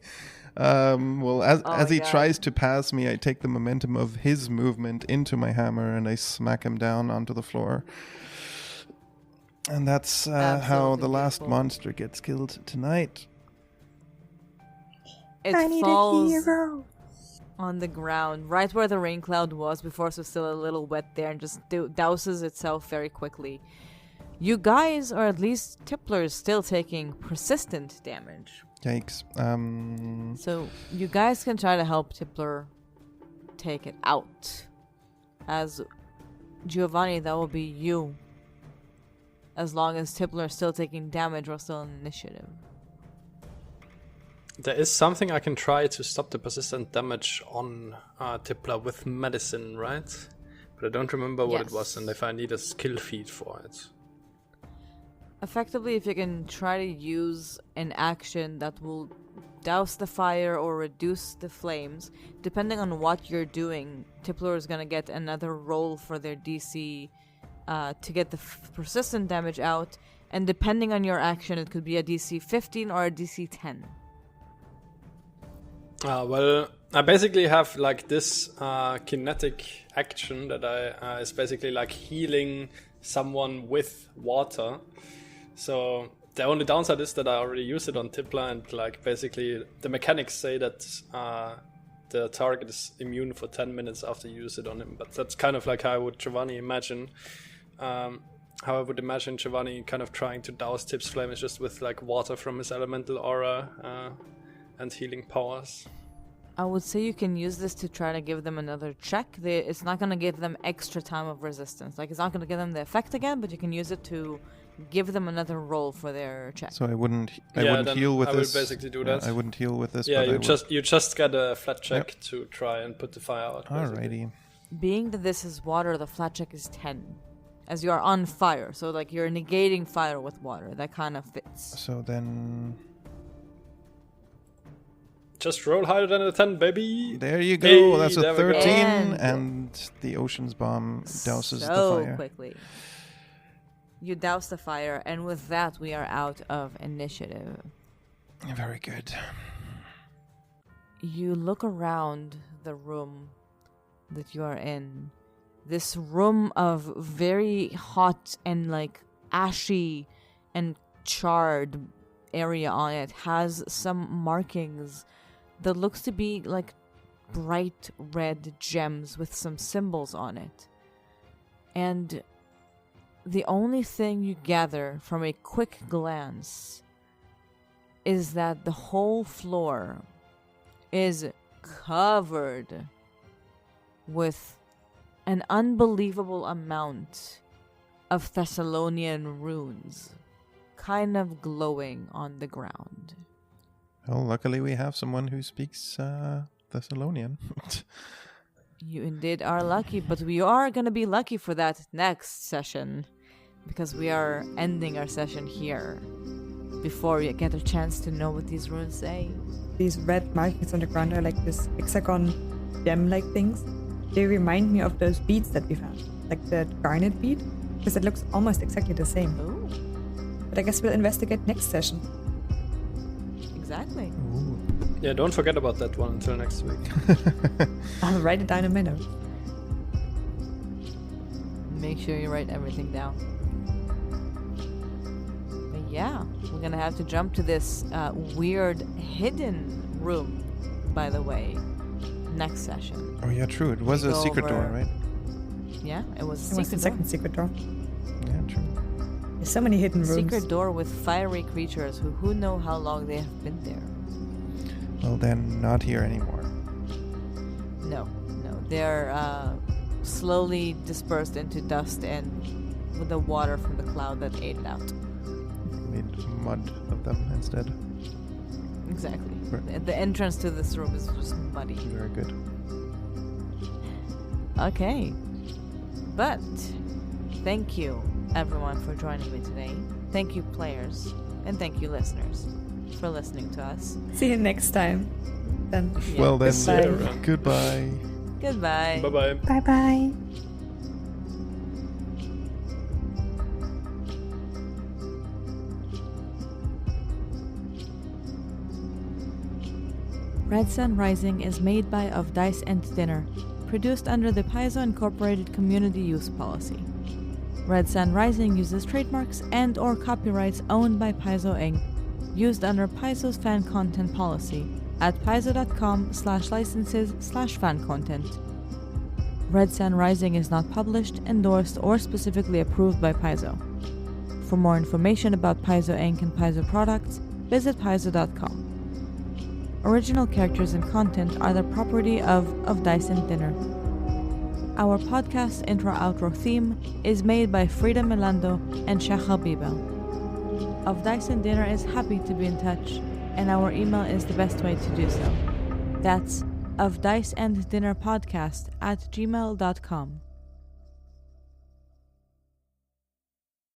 well, as he God. tries to pass me, I take the momentum of his movement into my hammer and I smack him down onto the floor. And that's how Absolutely the last beautiful. monster gets killed tonight. It I need a falls hero. on the ground, right where the rain cloud was before, so still a little wet there, and just douses itself very quickly. You guys, or at least Tippler, is still taking persistent damage. Yikes. So you guys can try to help Tippler take it out. As Giovanni, that will be you. As long as Tippler is still taking damage, we're still in initiative. There is something I can try to stop the persistent damage on Tippler with medicine, right? But I don't remember what it was and if I need a skill feed for it. Effectively, if you can try to use an action that will douse the fire or reduce the flames, depending on what you're doing, Tippler is going to get another roll for their DC to get the persistent damage out, and depending on your action, it could be a DC 15 or a DC 10. Well, I basically have like this kinetic action that I is basically like healing someone with water. So the only downside is that I already used it on Tippler, and like basically the mechanics say that the target is immune for 10 minutes after you use it on him. But that's kind of like how I would Giovanni imagine. How I would imagine Giovanni kind of trying to douse Tipp's flame is just with like water from his elemental aura and healing powers. I would say you can use this to try to give them another check. It's not going to give them extra time of resistance. Like, it's not going to give them the effect again, but you can use it to give them another roll for their check. So I wouldn't then heal with I would this. basically do that. I wouldn't heal with this. Yeah, but you just get a flat check to try and put the fire out. Alrighty. Being that this is water, the flat check is 10. As you are on fire, so like you're negating fire with water. That kind of fits. So then... Just roll higher than a 10, baby. There you go. Hey, That's a there we go. 13, And- and the ocean's bomb douses the so fire. quickly. You douse the fire, and with that, we are out of initiative. Very good. You look around the room that you are in. This room of very hot and like ashy and charred area on it has some markings that looks to be like bright red gems with some symbols on it. And the only thing you gather from a quick glance is that the whole floor is covered with an unbelievable amount of Thessalonian runes, kind of glowing on the ground. Well, luckily we have someone who speaks Thessalonian. You indeed are lucky, but we are going to be lucky for that next session, because we are ending our session here before we get a chance to know what these runes say. These red markings on the ground are like this hexagon gem-like things. They remind me of those beads that we found, like the garnet bead, because it looks almost exactly the same. Oh, But I guess we'll investigate next session. exactly. Ooh. Yeah, don't forget about that one until next week. I'll write it down in my notes. Make sure you write everything down. But yeah, we're gonna have to jump to this weird hidden room, by the way, next session. Oh yeah, true. It was We a go secret door, over- right? Yeah, it was It was the secret door. second secret door. Yeah, true. There's so many hidden rooms. Secret door with fiery creatures who know how long they have been there. Well, they're not here anymore. No, they're slowly dispersed into dust and with the water from the cloud that ate it out. Made mud of them instead. Exactly. Right. The entrance to this room is just muddy. Very good. Okay. But thank you everyone for joining me today. Thank you players. And thank you, listeners, for listening to us. See you next time. Then. Yeah. Well then, Goodbye. goodbye. Goodbye. Bye-bye. Bye-bye. Red Sun Rising is made by Of Dice and Dinner, produced under the Paizo Incorporated Community Use Policy. Red Sun Rising uses trademarks and or copyrights owned by Paizo Inc., used under Paizo's fan content policy at paizo.com/licenses/fan content. Red Sun Rising is not published, endorsed, or specifically approved by Paizo. For more information about Paizo Inc. and Paizo products, visit paizo.com. Original characters and content are the property of Dice and Dinner. Our podcast intro-outro theme is made by Frieda, Melando, and Shachar Bieber. Of Dice and Dinner is happy to be in touch, and our email is the best way to do so. That's ofdiceanddinnerpodcast@gmail.com.